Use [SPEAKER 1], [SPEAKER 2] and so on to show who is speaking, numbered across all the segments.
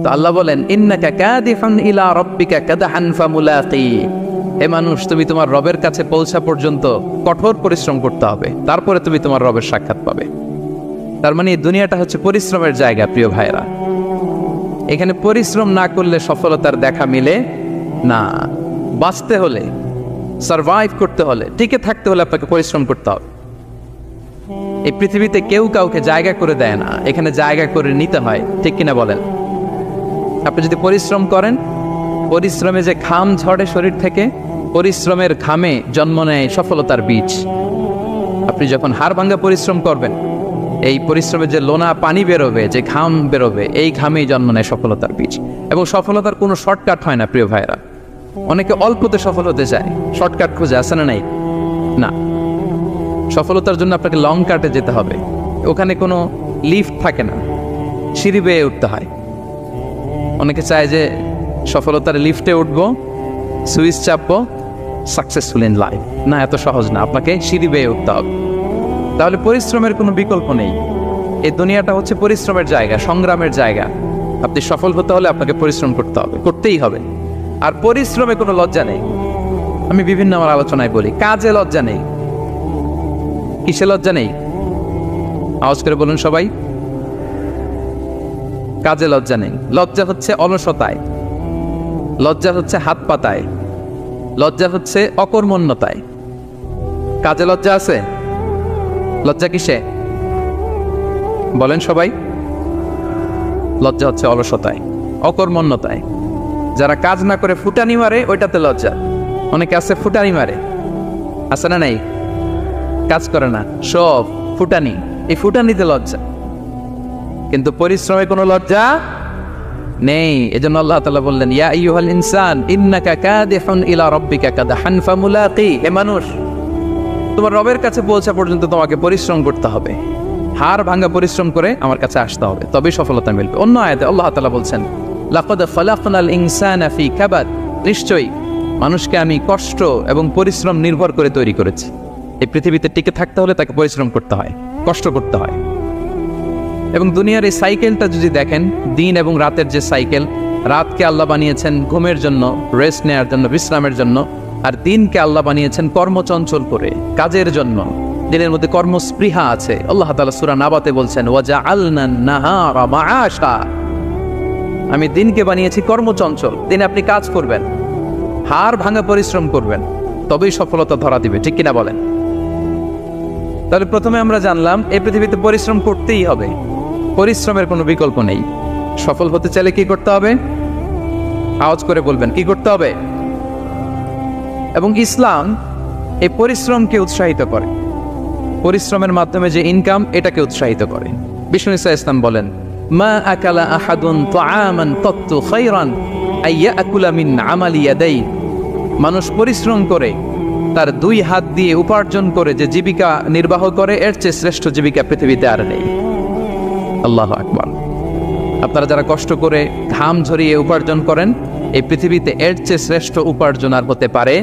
[SPEAKER 1] তো আল্লাহ বলেন ইন্নাকা কাদিফুন ইলা রাব্বিকা কাদহান ফামুলাকি, হে মানুষ তুমি তোমার রবের কাছে পৌঁছা পর্যন্ত কঠোর পরিশ্রম করতে হবে, তারপরে তুমি তোমার রবের সাক্ষাৎ পাবে। তার মানে এই দুনিয়াটা হচ্ছে পরিশ্রমের জায়গা প্রিয় ভাইরা। এখানে পরিশ্রম না করলে সফলতার দেখা মিলে না। বাঁচতে হলে, সারভাইভ করতে হলে, টিকে থাকতে হলে আপনাকে পরিশ্রম করতে হবে। এই পৃথিবীতে কেউ কাউকে জায়গা করে দেয় না, এখানে জায়গা করে নিতে হয়, ঠিক কিনা বলেন? আপনি যদি পরিশ্রম করেন, পরিশ্রমে যে ঘাম ঝরে শরীর থেকে, পরিশ্রমের ঘামে জন্ম নেয় সফলতার বীজ। আপনি যখন হাড় ভাঙ্গা পরিশ্রম করবেন, এই পরিশ্রমে যে লোনা পানি বেরোবে, যে ঘাম বেরোবে, এই ঘামেই জন্ম নেয় সফলতার বীজ। এবং সফলতার কোনো শর্টকাট হয় না প্রিয় ভাইরা। অনেকে অল্পতে সফল হতে চায়, শর্টকাট খুঁজে, আসে না নাই? না, সফলতার জন্য আপনাকে লং কাটে যেতে হবে। ওখানে কোনো লিফট থাকে না, সিঁড়ি বেয়ে উঠতে হয়। অনেকে চায় যে সফলতার লিফটে উঠবো, সুইচ চাপবো, সাকসেসফুল ইন লাইফ। না, এত সহজ না, আপনাকে সিঁড়ি বেয়ে উঠতে হবে। তাহলে পরিশ্রমের কোনো বিকল্প নেই। এই দুনিয়াটা হচ্ছে পরিশ্রমের জায়গা, সংগ্রামের জায়গা। আপনি সফল হতে হলে আপনাকে পরিশ্রম করতে হবে, করতেই হবে। আর পরিশ্রমে কোনো লজ্জা নেই। আমি বিভিন্ন আমার আলোচনায় বলি, কাজে লজ্জা নেই। কিসে লজ্জা নেই? আওয়াজ করে বলুন সবাই। কাজে লজ্জা নেই। লজ্জা হচ্ছে অলসতায়, লজ্জা হচ্ছে হাত পাতায়, লজ্জা হচ্ছে অকর্মণ্যতায়। কাজে লজ্জা আছে? লজ্জা কিসে বলেন সবাই? লজ্জা হচ্ছে অলসতায়, অকর্মণ্যতায়। যারা কাজ না করে ফুটানি মারে, ওইটাতে লজ্জা। অনেকে আছে ফুটানি মারে, আছে না নাই? কাজ করে না, সব ফুটানি। এই ফুটানিতে লজ্জা, কিন্তু পরিশ্রমে কোনো লজ্জা নেই। এজন্য আল্লাহ তাআলা বললেন, ইয়া আইয়ুহাল ইনসান ইন্নাকা কাদিহুন ইলা রাব্বিকা কাদহান ফামুলাকি, হে মানুষ তোমার রবের কাছে পৌঁছা পর্যন্ত তোমাকে পরিশ্রম করতে হবে। হাড় ভাঙা পরিশ্রম করে আমার কাছে আসতে হবে, তবেই সফলতা মিলবে। অন্য আয়াতে আল্লাহ তাআলা বলছেন, লাকাদ খালাকনাল ইনসানা ফি কাবাদ, নিশ্চয়ই মানুষকে আমি কষ্ট এবং পরিশ্রম নির্ভর করে তৈরি করেছি। এই পৃথিবীতে টিকে থাকতে হলে তাকে পরিশ্রম করতে হয়, কষ্ট করতে হয়। এবং দুনিয়ার এই সাইকেলটা যদি দেখেন, দিন এবং রাতের যে সাইকেল, রাতকে আল্লাহ বানিয়েছেন ঘুমের জন্য, রেস্ট নেওয়ার জন্য, বিশ্রামের জন্য। আর দিনকে আল্লাহ বানিয়েছেন কর্মচঞ্চল করে, কাজের জন্য। দিনের মধ্যে কর্মস্পৃহা আছে। আল্লাহ তাআলা সূরা নাবাতে বলছেন, ওয়াজআলনান নাহারা মাআশা, আমি দিনকে বানিয়েছি কর্মচঞ্চল। দিনে আপনি কাজ করবেন, হাড় ভাঙা পরিশ্রম করবেন, তবেই সফলতা ধরা দিবে, ঠিক কিনা বলেন? তাহলে প্রথমে আমরা জানলাম এই পৃথিবীতে পরিশ্রম করতেই হবে, পরিশ্রমের কোনো বিকল্প নেই। সফল হতে চাইলে কি করতে হবে? আওয়াজ করে বলবেন, কি করতে হবে? এবং ইসলাম এই পরিশ্রমকে উৎসাহিত করে, পরিশ্রমের মাধ্যমে যে ইনকাম, এটাকে উৎসাহিত করে। বিষ্ণু ঈসা ইসলাম বলেন, মা আকালা আহাদুন তাআমান কাত্তু খায়রান আইয়াকুলা মিন আমালি ইয়াদাই, মানুষ পরিশ্রম করে তার দুই হাত দিয়ে উপার্জন করে যে জীবিকা নির্বাহ করে, এর চেয়ে শ্রেষ্ঠ জীবিকা পৃথিবীতে আর নেই। আল্লাহু আকবার। আপনারা যারা কষ্ট করে ঘাম ঝরিয়ে উপার্জন করেন, এই পৃথিবীতে এর চেয়ে শ্রেষ্ঠ উপার্জন আর হতে পারে?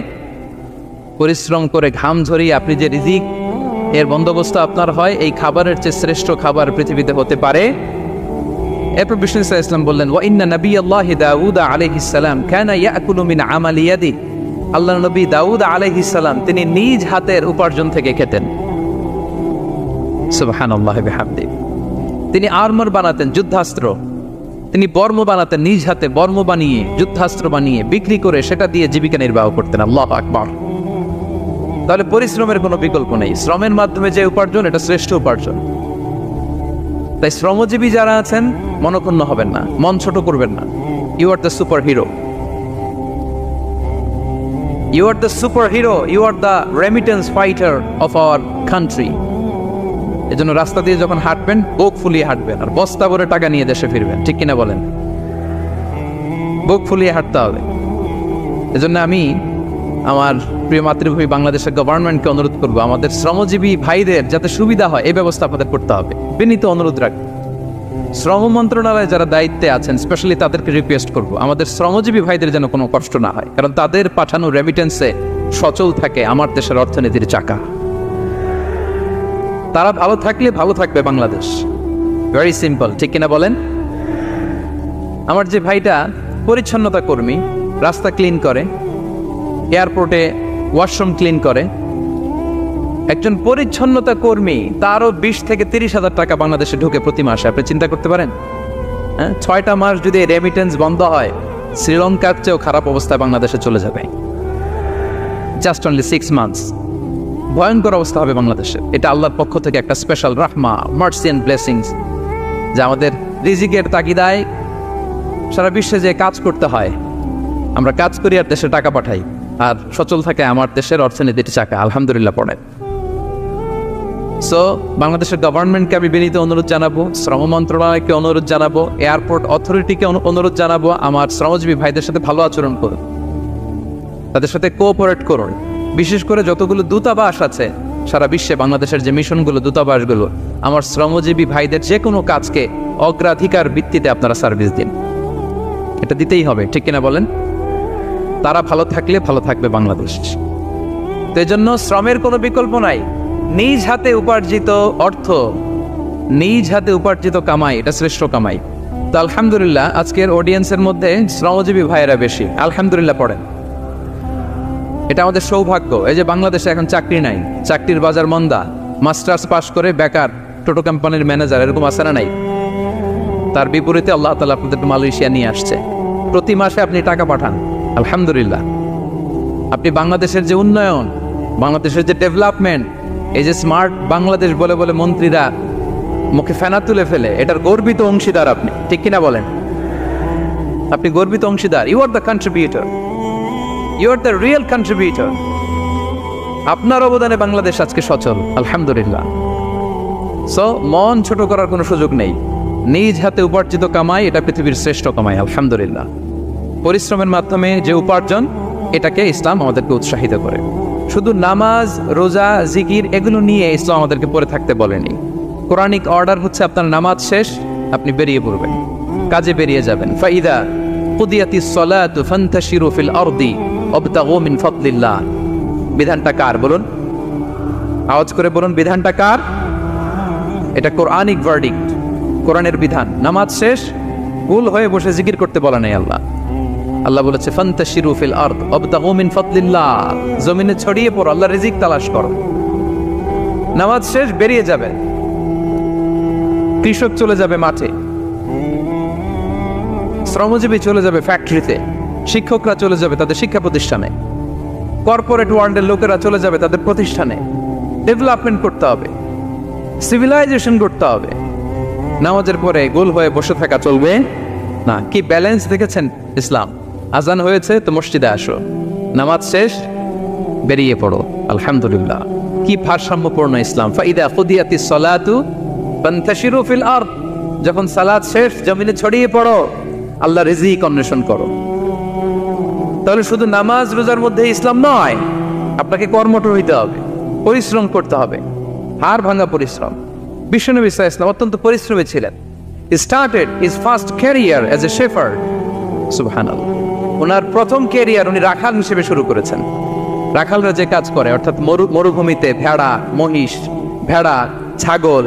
[SPEAKER 1] পরিশ্রম করে ঘাম ঝরিয়ে আপনি যে রিজিক এর বন্দোবস্ত আপনার হয়, এই খাবারের চেয়ে শ্রেষ্ঠ খাবার পৃথিবীতে হতে পারে? এরপর বিষ্ণু ঈসা ইসলাম বললেন, ওয়া ইন্না নাবিয়াল্লাহি দাউদ আলাইহিস সালাম কানা ইয়াকুলু মিন আমালি ইয়াদি, আল্লাহর নবী দাউদ আলাইহিস সালাম তিনি নিজ হাতের উপার্জন থেকে খেতেন। সুবহানাল্লাহি বিহামদি। তিনি আর্মার বানাতেন, যুদ্ধাস্ত্র। তিনি বর্ম বানাতেন, নিজ হাতে বর্ম বানিয়ে, যুদ্ধাস্ত্র বানিয়ে বিক্রি করে সেটা দিয়ে জীবিকা নির্বাহ করতেন। আল্লাহু আকবার। তাহলে পরিশ্রমের কোনো বিকল্প নেই। শ্রমের মাধ্যমে যে উপার্জন, এটা শ্রেষ্ঠ উপার্জন। তাই শ্রমজীবী যারা আছেন, মনক্ষুণ্ণ হবেন না, মন ছোট করবেন না। You are the super hero, you are the super hero, you are the remittance fighter of our country. এজন্য রাস্তা দিয়ে যখন হাঁটবেন, বুক ফুলিয়ে হাঁটবেন, আর বস্তা ভরে টাকা নিয়ে দেশে ফিরবেন, ঠিক কিনা বলেন? বুক ফুলিয়ে হাঁটতে হবে। এজন্য আমি আমার প্রিয় মাতৃভূমি বাংলাদেশের গভর্নমেন্টকে অনুরোধ করবো, আমাদের শ্রমজীবী ভাইদের যাতে সুবিধা হয়, এই ব্যবস্থা আপনাদের করতে হবে। বিনীত অনুরোধ রাখবো। শ্রম মন্ত্রণালয়ে যারা দায়িত্বে আছেন, স্পেশালি তাদেরকে রিকোয়েস্ট করবো, আমাদের শ্রমজীবী ভাইদের যেন কোনো কষ্ট না হয়, কারণ তাদের পাঠানো রেমিটেন্সে সচল থাকে আমার দেশের অর্থনীতির চাকা। তারা ভালো থাকলে ভালো থাকবে বাংলাদেশ। ভেরি সিম্পল, ঠিক কিনা বলেন? আমার যে ভাইটা পরিচ্ছন্নতা কর্মী, রাস্তা ক্লিন করে, এয়ারপোর্টে ওয়াশরুম ক্লিন করে, একজন পরিচ্ছন্নতা কর্মী, তারও 20 থেকে 30 হাজার টাকা বাংলাদেশে ঢুকে প্রতি মাসে। আপনি চিন্তা করতে পারেন? হ্যাঁ, 6টা মাস যদি রেমিটেন্স বন্ধ হয়, শ্রীলঙ্কার চেয়েও খারাপ অবস্থায় বাংলাদেশে চলে যাবে। Just only 6 months. ভয়ঙ্কর অবস্থা হবে বাংলাদেশে। এটা আল্লাহর পক্ষ থেকে একটা স্পেশাল রাহমা, মার্সি এন্ড ব্লেসিংস, যা আমাদের রিজিকের তাগিদায় সারা বিশ্বে যে কাজ করতে হয়, আমরা কাজ করি আর দেশে টাকা পাঠাই, আর সচল থাকে আমার দেশের অর্থনীতির চাকা। আলহামদুলিল্লাহ পড়ে। সো বাংলাদেশের গভর্নমেন্টকে আমি বিনীত অনুরোধ জানাবো, শ্রম মন্ত্রণালয়কে অনুরোধ জানাবো, এয়ারপোর্ট অথরিটিকে অনুরোধ জানাবো, আমার শ্রমজীবী ভাইদের সাথে ভালো আচরণ করুন, তাদের সাথে কোঅপারেট করুন। বিশেষ করে যতগুলো দূতাবাস আছে সারা বিশ্বে, বাংলাদেশের যে মিশনগুলো, দূতাবাসগুলো, আমার শ্রমজীবী ভাইদের যে কোনো কাজকে অগ্রাধিকার ভিত্তিতে আপনারা সার্ভিস দিন। এটা দিতেই হবে, ঠিক কিনা বলেন? তারা ভালো থাকলে ভালো থাকবে বাংলাদেশ। তো এই জন্য শ্রমের কোনো বিকল্প নাই। নিজ হাতে উপার্জিত অর্থ, নিজ হাতে উপার্জিত কামাই, এটা শ্রেষ্ঠ কামাই। তো আলহামদুলিল্লাহ আজকের অডিয়েন্সের মধ্যে শ্রমজীবী ভাইয়েরা বেশি, আলহামদুলিল্লাহ পড়েন। এটা আমাদের সৌভাগ্য। এই যে বাংলাদেশে এখন চাকরি নাই, চাকরির বাজার মন্দা, মাস্টার্স পাশ করে বেকার টোটো কোম্পানির ম্যানেজার, এরকম আছে না নাই? তার বিপরীতে আল্লাহ তাআলা আপনাদের মালয়েশিয়া নিয়ে আসছে, প্রতি মাসে আপনি টাকা পাঠান, আলহামদুলিল্লাহ। আপনি বাংলাদেশের যে উন্নয়ন, বাংলাদেশের যে ডেভেলপমেন্ট, এই যে স্মার্ট বাংলাদেশ বলে বলে মন্ত্রীরা মুখে ফেনা তুলে ফেলে, এটার গর্বিত অংশীদার আপনি, ঠিক কিনা বলেন? আপনি গর্বিত অংশীদার। You are the contributor, you are the real contributor. আপনার অবদানে বাংলাদেশ আজকে সচল, আলহামদুলিল্লাহ। সো মন ছোট করার কোনো সুযোগ নেই। নিজ হাতে উপার্জিত কামাই, এটা পৃথিবীর শ্রেষ্ঠ কামাই, আলহামদুলিল্লাহ। পরিশ্রমের মাধ্যমে যে উপার্জন, এটাকে ইসলাম আমাদেরকে উৎসাহিত করে। শুধু নামাজ, রোজা, জিকির এগুলো নিয়ে ইসলাম আমাদেরকে পড়ে থাকতে বলেনি। কোরআনিক অর্ডার হচ্ছে আপনার নামাজ শেষ, আপনি বেরিয়ে পড়বেন, কাজে বেরিয়ে যাবেন। ফাইদা কুদিয়াতিস সালাতু ফান্তাশিরু ফিল আরদি ওয়াবতাগু মিন ফাদলিল্লাহ। বিধানটা কার বলুন? আওয়াজ করে বলুন, বিধানটা কার? এটা কোরআনিক ভার্ডিক্ট, কোরআনের বিধান। নামাজ শেষ, ভুল হয়ে বসে জিকির করতে বলা নেই আল্লাহ। আল্লাহ বলেছে ফান্তাশিরু ফিল আরদ ওয়াবতাগু মিন ফাদলিল্লাহ, জমিনে ছড়িয়ে পড়ো, আল্লাহর রিজিক তালাশ করো। নামাজ শেষ, বেরিয়ে যাবেন। কৃষক চলে যাবে মাঠে, শ্রমজীবী চলে যাবে ফ্যাক্টরিতে, শিক্ষকরা চলে যাবে তাদের শিক্ষা প্রতিষ্ঠানে, কর্পোরেট ওয়ার্ল্ডের লোকেরা চলে যাবে তাদের প্রতিষ্ঠানে। ডেভেলপমেন্ট করতে হবে, সিভিলাইজেশন করতে হবে। নামাজের পরে গোল হয়ে বসে থাকা চলবে না। কি ব্যালেন্স দেখেছেন ইসলাম? আজান হয়েছে তো মসজিদে আসো, নামাজ শেষ বেরিয়ে পড়ো, আলহামদুলিল্লাহ। কি ভারসাম্যপূর্ণ ইসলাম। ফাইদা কুদিয়াতিস সালাতু ফান্তাশিরু ফিল আরদ, যখন সালাত শেষ জমিনে ছড়িয়ে পড়ো, আল্লাহর রিজিক অন্বেষণ করো। তাহলে শুধু নামাজ রোজার মধ্যে ইসলাম নয়, আপনাকে কর্মঠ হইতে হবে, পরিশ্রম করতে হবে, হাড় ভাঙা পরিশ্রম। বিশ্বনবী সাল্লাল্লাহু আলাইহি ওয়াসাল্লাম অত্যন্ত পরিশ্রমী ছিলেন। He started his first career as a shepherd. সুবহানাল্লাহ। ওনার প্রথম ক্যারিয়ার উনি রাখাল হিসেবে শুরু করেছেন। রাখালরা যে কাজ করে, অর্থাৎ মরুভূমিতে ভেড়া, মহিষ, ভেড়া, ছাগল,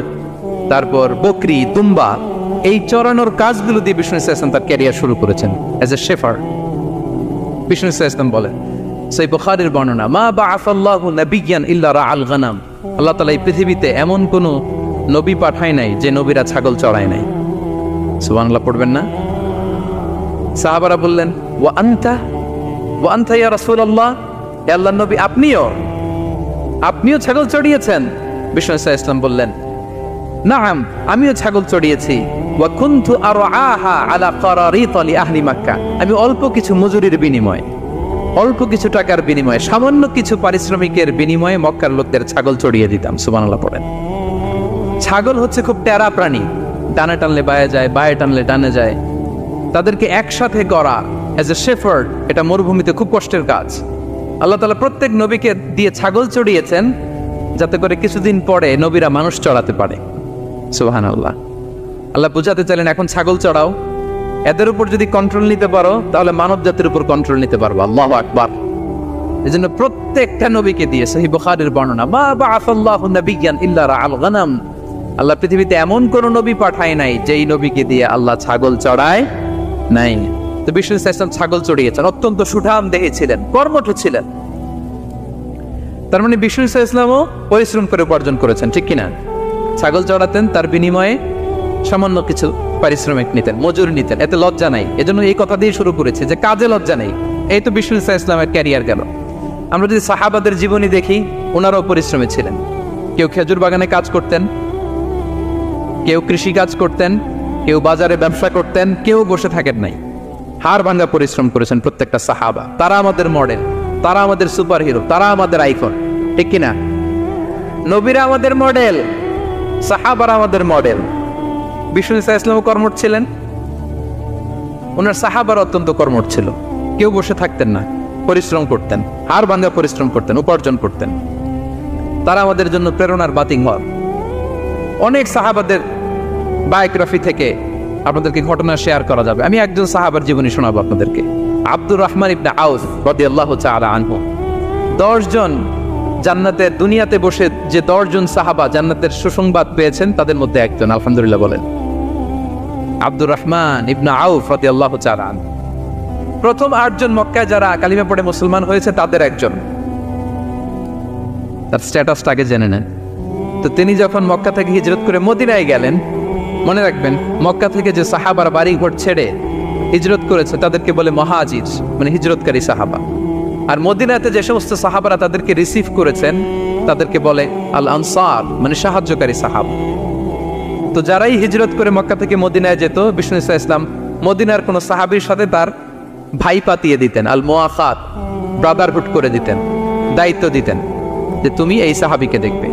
[SPEAKER 1] তারপর বকরি, দুম্বা, এই চরানোর কাজগুলো দিয়ে বিষ্ণু ইসলাম তার ক্যারিয়ার শুরু করেছেন as a shepherd. Vishnu Islam বলেন, সেই বুখারীর বর্ণনা, মা বাআসাল্লাহু নাবিয়্যান ইল্লা রাআল গানাম। আল্লাহ তাআলা এই পৃথিবীতে এমন কোন নবী পাঠায় নাই যে নবীরা ছাগল চড়ায় নাই। সুবহানাল্লাহ পড়বেন না? সাহাবারা বললেন, ওয়া আনতা ইয়া রাসূলুল্লাহ, হে আল্লাহর নবী আপনিও ছাগল চড়িয়েছেন? বিষ্ণু ইসলাম বললেন, নাআম, আমিও ছাগল চড়িয়েছি। ওয়া কুনতু আরআহা আলা কারারিত লি আহলি মক্কা, আমি অল্প কিছু মজুরির বিনিময়ে, অল্প কিছু টাকার বিনিময়ে, সামান্য কিছু পারিশ্রমিকের বিনিময়ে মক্কার লোকদের ছাগল চড়িয়ে দিতাম। সুবহানাল্লাহ পড়েন। ছাগল হচ্ছে খুব টেরা প্রাণী, ডানে টানলে বায়ে যায়, বায়ে টানলে ডানে যায়। তাদেরকে একসাথে করা এজ এ শেফার্ড, এটা মরুভূমিতে খুব কষ্টের কাজ। আল্লাহ তাআলা প্রত্যেক নবীকে দিয়ে ছাগল চড়িয়েছেন, যাতে করে কিছুদিন পরে নবীরা মানুষ চড়াতে পারে। সুবহানাল্লাহ। আল্লাহ বুঝাতে চাইলেন, এখন ছাগল চড়াও, এদের উপর যদি কন্ট্রোল নিতে পারো তাহলে মানব জাতির উপর কন্ট্রোল নিতে পারবো। আল্লাহু আকবার। এজন্য প্রত্যেকটা নবীকে দিয়ে, সহিহ বুখারীর বর্ণনা, মা বাআসাল্লাহু নাবিয়্যান ইল্লা রাআল গানাম, আল্লাহ পৃথিবীতে এমন কোন নবী পাঠায় নাই যেই নবীকে দিয়ে আল্লাহ ছাগল চড়ায় নাই। তো বিষ্ণু ইসলাম ছাগল চড়িয়েছেন, অত্যন্ত সুঠাম দেহে ছিলেন, কর্মঠ ছিলেন। তার মানে বিষ্ণু ইসলামও পরিশ্রম করে উপার্জন করেছেন, ঠিক কিনা? ছাগল চড়াতেন, তার বিনিময়ে সামান্য কিছু পারিশ্রমিক নিতেন, মজুরি নিতেন, এতে লজ্জা নাই। এজন্য এই কথা দিয়ে শুরু করেছে যে কাজে লজ্জা নেই। এই তো বিষ্ণু ইসলামের ক্যারিয়ার গেল। আমরা যদি সাহাবাদের জীবনী দেখি, ওনারাও পরিশ্রমী ছিলেন। কেউ খেজুর বাগানে কাজ করতেন, কেউ কৃষি কাজ করতেন, কেউ বাজারে ব্যবসা করতেন, কেউ বসে থাকেন নাই। হাড় ভাঙা পরিশ্রম করেছেন প্রত্যেকটা সাহাবা। তারা আমাদের মডেল, তারা আমাদের সুপার হিরো, তারা আমাদের আইকন, ঠিক কিনা? নবীরা আমাদের মডেল, সাহাবারা আমাদের মডেল। বিষ্ণু ইসলামও কর্মঠ ছিলেন, ওনার সাহাবারা অত্যন্ত কর্মঠ ছিল। কেউ বসে থাকতেন না, পরিশ্রম করতেন, হাড় ভাঙা পরিশ্রম করতেন, উপার্জন করতেন। তারা আমাদের জন্য প্রেরণার বাতিঘর। অনেক সাহাবাদের বায়োগ্রাফি থেকে আপনাদেরকে ঘটনা শেয়ার করা যাবে। আমি একজন সাহাবার জীবনী শোনাবো আপনাদেরকে। আব্দুর রহমান ইবনে আউফ রাদিয়াল্লাহু তাআলা আনহু। 10 জন জান্নাতের, দুনিয়াতে বসে যে 10 জন সাহাবা জান্নাতের সুসংবাদ পেয়েছেন, তাদের মধ্যে একজন, আলহামদুলিল্লাহ বলেন। আব্দুর রহমান ইবনে আউফ রাদিয়াল্লাহু তাআলা আনহু প্রথম 8 জন মক্কায় যারা কালিমা পড়ে মুসলমান হয়েছে তাদের একজন। তার স্ট্যাটাসটা আগে জেনে নেন। তো তিনি যখন মক্কা থেকে হিজরত করে মদিনায় গেলেন, মনে রাখবেন মক্কা থেকে যে সাহাবারা বাড়ি ঘর ছেড়ে হিজরত করেছে তাদেরকে বলে মহাজির, মানে হিজরতকারী সাহাবা। আর মদিনাতে যে সমস্ত সাহাবারা তাদেরকে রিসিভ করেছেন তাদেরকে বলে আল আনসার, মানে সাহায্যকারী সাহাবা। তো যারাই হিজরত করে মক্কা থেকে মদিনায় যেত, বিষ্ণু ইসলাম মদিনার কোন সাহাবীর সাথে তার ভাই পাতিয়ে দিতেন, আল মুআখাত, ব্রাদারহুড করে দিতেন, দায়িত্ব দিতেন যে তুমি এই সাহাবীকে দেখবে।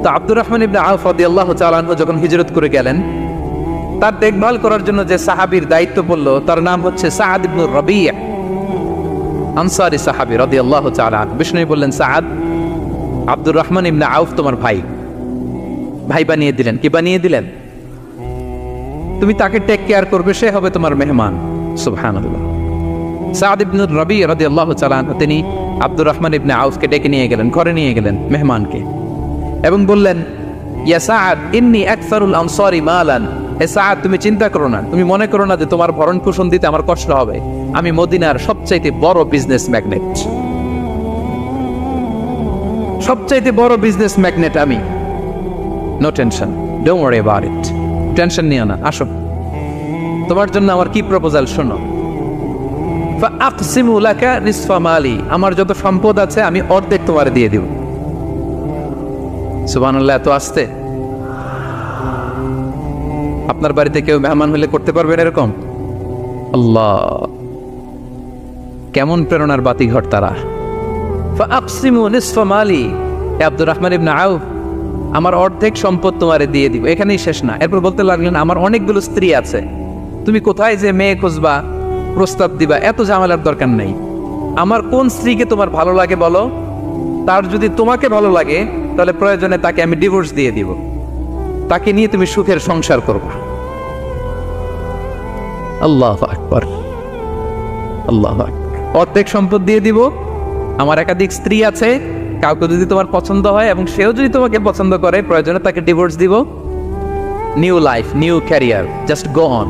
[SPEAKER 1] তো আব্দুর রহমান ইবনে আউফ রাদিয়াল্লাহু তাআলা আনহু যখন হিজরত করে গেলেন, তার দেখভাল করার জন্য যে সাহাবীর দায়িত্ব পড়ল তার নাম হচ্ছে সাআদ ইবনে রাবি', আনসারী সাহাবী রাদিয়াল্লাহু তাআলা আনহু। বিষ্ণু বললেন, সাআদ, আব্দুর রহমান ইবনে আউফ তোমার ভাই। ভাই বানিয়ে দিলেন। কি বানিয়ে দিলেন? তুমি তাকে টেক কেয়ার করবে, সে হবে তোমার মেহমান। সুবহানাল্লাহ। সাআদ ইবনে রাবি' রাদিয়াল্লাহু তাআলা আনহু তিনি আব্দুর রহমান ইবনে আউফকে ডেকে নিয়ে গেলেন, ঘরে নিয়ে গেলেন মেহমানকে, এবং বললেন, ইয়া সাআদ ইন্নী আকসারুল আনসারি মালান। হে সাআদ, তুমি চিন্তা করো না, তুমি মনে করো না যে তোমার ভরণ পোষণ দিতে আমার কষ্ট হবে। আমি মদিনার সবচাইতে বড় বিজনেস ম্যাগনেট, সবচাইতে বড় বিজনেস ম্যাগনেট আমি। No tension, don't worry about it. Tension নিও না, আসো, তোমার জন্য আমার কি প্রপোজাল শোনো। ফাআকসিমু লাকা নিসফা মালি, আমার যত সম্পদ আছে আমি অর্ধেক তোমারে দিয়ে দিব। সুবহানাল্লাহ। এত আসতে আপনার বাড়িতে কেউ মেহমান হলে করতে পারবেন এরকম? আল্লাহ, কেমন প্রেরণার বাতিঘর তারা। ফাআকসিমু নিসফা মালি, আব্দুর রহমান ইবনে আউফ, আমার অর্ধেক সম্পদ তোমারে দিয়ে দিব। এখানেই শেষ না, এরপর বলতে লাগলেন, আমার অনেকগুলো স্ত্রী আছে, তুমি কোথায় যে মেয়ে খুঁজবা, প্রস্তাব দিবা, এত ঝামেলার দরকার নেই। আমার কোন স্ত্রীকে তোমার ভালো লাগে বলো, তার যদি তোমাকে ভালো লাগে তাহলে প্রয়োজনে তাকে আমি ডিভোর্স দিয়ে দিব, তাকে নিয়ে তুমি সুখের সংসার করবা। আল্লাহু আকবার, আল্লাহু আকবার। অর্ধেক সম্পদ দিয়ে দিব, আমার একাধিক স্ত্রী আছে, কাউকে যদি তোমার পছন্দ হয় এবং সেও যদি তোমাকে পছন্দ করে, প্রয়োজনে তাকে ডিভোর্স দিব। New life, new career, just go on.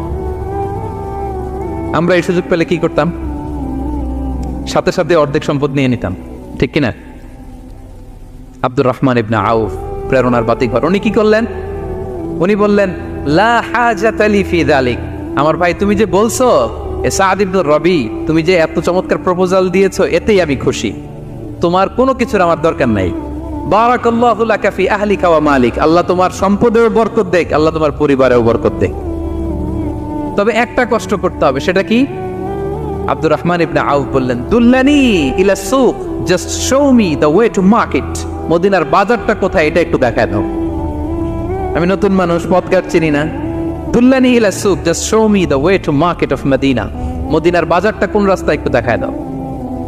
[SPEAKER 1] আমরা এই সুযোগ পেলে কি করতাম? সাথে সাথে অর্ধেক সম্পদ নিয়ে নিতাম, ঠিক কিনা? আব্দুর রহমান ইবনে আউফ প্রেরণার বাতিঘর। উনি কি করলেন? উনি বললেন, লা হাজাতা লি ফি যালিক। আমার ভাই, তুমি যে বলছো, এ সাআদ ইবনে রাবি, তুমি যে এত চমৎকার প্রপোজাল দিয়েছো, এতেই আমি খুশি। তোমার কোনো কিছুর আমার দরকার নাই। বারাকাল্লাহু লাকা ফি আহলিকা ওয়া মালিক, আল্লাহ তোমার সম্পদেও বরকত দেখ, আল্লাহ তোমার পরিবারেও বরকত দেখ। তবে একটা কষ্ট করতে হবে, সেটা কি? আব্দুর রহমান ইবনে আউফ বললেন, দুল্লানি ইলা সুক, just show me the way to market. মদিনার বাজারটা কোথায় এটা একটু দেখায় দাও। আমি নতুন মানুষ, পথঘাট চিনি না। দুল্লানি ইলা সুক, just show me the way to market of Medina. মদিনার বাজারটা কোন রাস্তা একটু দেখায় দাও।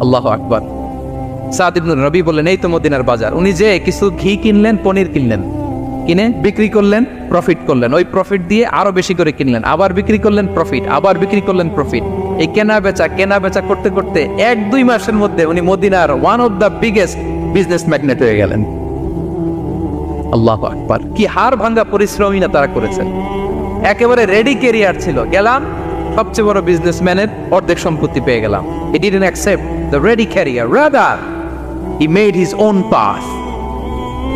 [SPEAKER 1] আল্লাহু আকবার। সাআদ ইবনে রাবি বললেন, এই তো মদিনার বাজার। উনি যে কিছু ঘি কিনলেন, পনির কিনলেন, কিনে বিক্রি করলেন, প্রফিট করলেন। ওই প্রফিট দিয়ে আরো বেশি করে কিনলেন, আবার বিক্রি করলেন, প্রফিট, আবার বিক্রি করলেন, প্রফিট। এই কেনা বেচা করতে করতে 1-2 মাসের মধ্যে উনি মদিনার one of the biggest business magnate হয়ে গেলেন। আল্লাহু আকবার। কি হাড় ভাঙা পরিশ্রমই না তারা করেছেন। একেবারে রেডি ক্যারিয়ার ছিল। গেলাম, সবচেয়ে বড় বিজনেসম্যানের অর্ধেক সম্পত্তি পেয়ে গেলাম। He didn't accept the ready career. Rather, he made his own path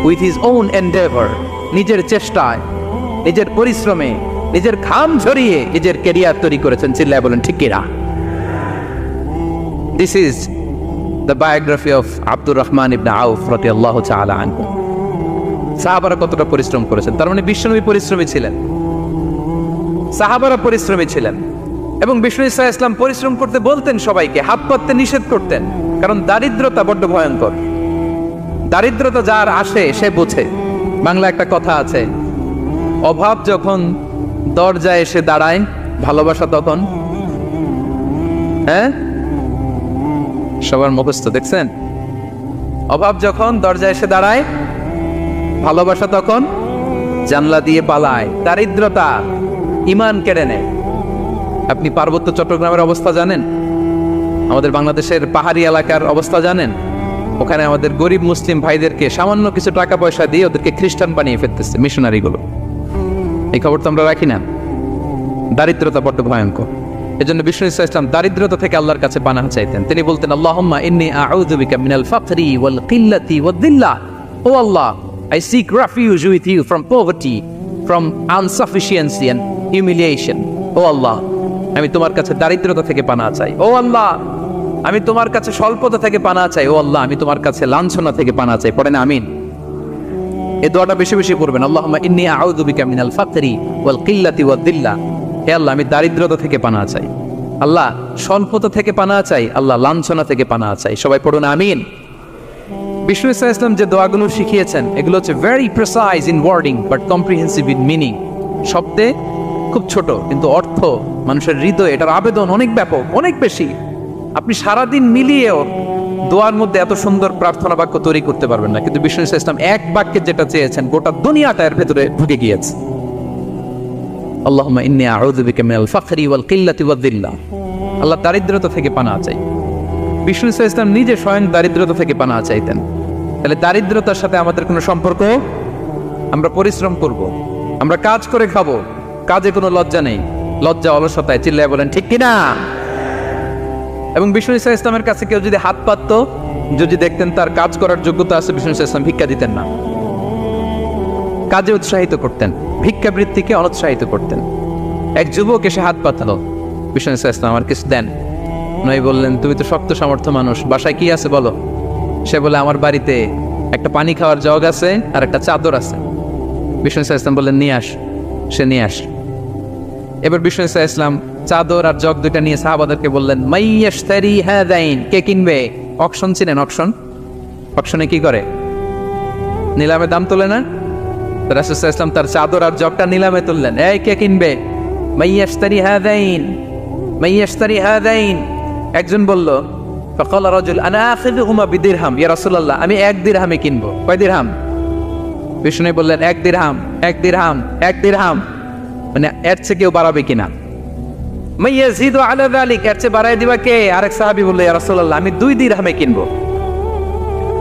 [SPEAKER 1] with his own endeavor. নিজের চেষ্টায়, নিজের পরিশ্রমে, নিজের ঘাম ঝরিয়ে নিজের ক্যারিয়ার তৈরি করেছেন। চিল্লায় বলেন ঠিক কিনা? This is the biography of Abdul Rahman ibn Auf radiyallahu ta'ala anhu. সাহাবারা কতটা পরিশ্রম করেছেন, তার মানে বিশ্বনবী পরিশ্রমী ছিলেন, সাহাবারা পরিশ্রমী ছিলেন। এবং বিষ্ণু ইসা ইসলাম পরিশ্রম করতে বলতেন সবাইকে, হাত পাততে নিষেধ করতেন, কারণ দারিদ্রতা বড্ড ভয়ঙ্কর। দারিদ্রতা যার আসে সে বোঝে। বাংলা একটা কথা আছে, অভাব যখন দরজায় এসে দাঁড়ায়, ভালোবাসা তখন। হ্যাঁ, সবার মুখস্থ দেখছেন? অভাব যখন দরজায় এসে দাঁড়ায়, ভালোবাসা তখন জানলা দিয়ে পালায়। দারিদ্রতা ঈমান কেড়ে নেয়। আপনি পার্বত্য চট্টগ্রামের অবস্থা জানেন? আমাদের বাংলাদেশের পাহাড়ি এলাকার অবস্থা জানেন? ওখানে আমাদের গরিব মুসলিম ভাইদেরকে সামান্য কিছু টাকা পয়সা দিয়ে ওদেরকে খ্রিস্টান বানিয়ে ফেলতেছে মিশনারিগুলো। এই খবর তো আমরা রাখি না। দারিদ্রতা বড্ড ভয়ঙ্কর। এজন্য বিষ্ণু ইসলাম দারিদ্রতা থেকে আল্লাহর কাছে পানাহ চাইতেন। তিনি বলতেন, আল্লাহুম্মা ইন্নী আউযু বিকা মিনাল ফাকরি ওয়াল কিল্লাতি ওয়াদ-দিল্লাহ। ও আল্লাহ, I seek refuge with you from poverty, from insufficiency and humiliation. ও আল্লাহ, আমি তোমার কাছে দারিদ্রতা থেকে পানাহ চাই। ও আল্লাহ, আমি তোমার কাছে স্বল্পতা থেকে পানাহ চাই। ও আল্লাহ, আমি তোমার কাছে লাঞ্ছনা থেকে পানাহ চাই। পড়েন আমিন। এই দোয়াটা বেশি বেশি পড়বেন। আল্লাহুম্মা ইন্নী আউযু বিকা মিনাল ফাকরি ওয়াল কিল্লাতি ওয়াদ-দিল্লাহ। হে আল্লাহ, আমি দারিদ্রতা থেকে পানাহ চাই। আল্লাহ, স্বল্পতা থেকে পানাহ চাই। আল্লাহ, লাঞ্ছনা থেকে পানাহ চাই। সবাই পড়ুন আমিন। বিষ্ণু ইসলাম যে দোয়াগুলো শিখিয়েছেন এগুলো হচ্ছে very precise in wording but comprehensive in meaning. শব্দে খুব ছোট, কিন্তু অর্থ মানুষের হৃদয়ে এটার আবেদন অনেক ব্যাপক, অনেক বেশি। আপনি সারাদিন মিলিয়েও দোয়ার মধ্যে এত সুন্দর প্রার্থনা বাক্য তৈরি করতে পারবেন না, কিন্তু বিষ্ণু ইসলাম এক বাক্যে যেটা চেয়েছেন গোটা দুনিয়াটা এর ভেতরে ঢুকে গিয়েছে। আল্লাহুম্মা ইন্নী আউযু বিকা মিনাল ফাকরি ওয়াল কিল্লাতি ওয়াদ-দিল্লাহ। আল্লাহ, দারিদ্রতা থেকে পানাহ চাই। বিষ্ণু ইসলাম নিজে স্বয়ং দারিদ্রতা থেকে পানাহ চাইতেন। তাহলে দারিদ্রতার সাথে আমাদের কোনো সম্পর্ক? আমরা পরিশ্রম করব, আমরা কাজ করে খাবো, কাজে কোনো লজ্জা নেই। লজ্জা অলসতায়। চিল্লায় বলেন ঠিক কিনা? এবং বিষ্ণু ইসলামের কাছে কেউ যদি হাত পাততো, যদি দেখতেন তার কাজ করার যোগ্যতা আছে, বিষ্ণু ইসলাম ভিক্ষা দিতেন না, কাজে উৎসাহিত করতেন, ভিক্ষাবৃত্তিকে অনুৎসাহিত করতেন। এক যুবক এসে হাত পাতালো, বিষ্ণু ইসলাম আমার কিছু দেন। নই বললেন, তুমি তো শক্ত সামর্থ্য মানুষ, বাসায় কি আছে বলো? সে বলে, আমার বাড়িতে একটা পানি খাওয়ার জগ আছে আর একটা চাদর আছে। বিষ্ণু ইসলাম বললেন, নিয়ে আস। সে নিয়ে আস। এবার বিষ্ণু ইসলাম চাদর আর জগ দুইটা নিয়ে সাহাবাদেরকে বললেন, মাইয়াশতারি হাযাইন, কে কিনবে? অকশন চিনেন? অকশন, অকশনে কি করে? নিলামে দাম তোলে না? রাসূল সাল্লাল্লাহু আলাইহি ওয়াসাল্লাম তার চাদর আর জগটা নিলামে তুললেন। এই কে কিনবে? মাইয়াশতারি হাযাইন, মাইয়াশতারি হাযাইন। একজন বলল, ফাকাল রাজুল আনা আখিযুহুমা বিদিরহাম, ইয়া রাসূলুল্লাহ, আমি 1 দিরহামে কিনবো। কয় দিরহাম? বিষ্ণু বললেন, 1 দিরহাম, 1 দিরহাম, 1 দিরহাম। মানে এর চেয়ে কেউ বাড়াবে কিনা? মাইয়াজিদু আলা যালিক, এর চেয়ে বাড়ায় দিবা কে? আরেক সাহাবী বলল, ইয়া রাসূলুল্লাহ, আমি 2 দিরহামে কিনবো।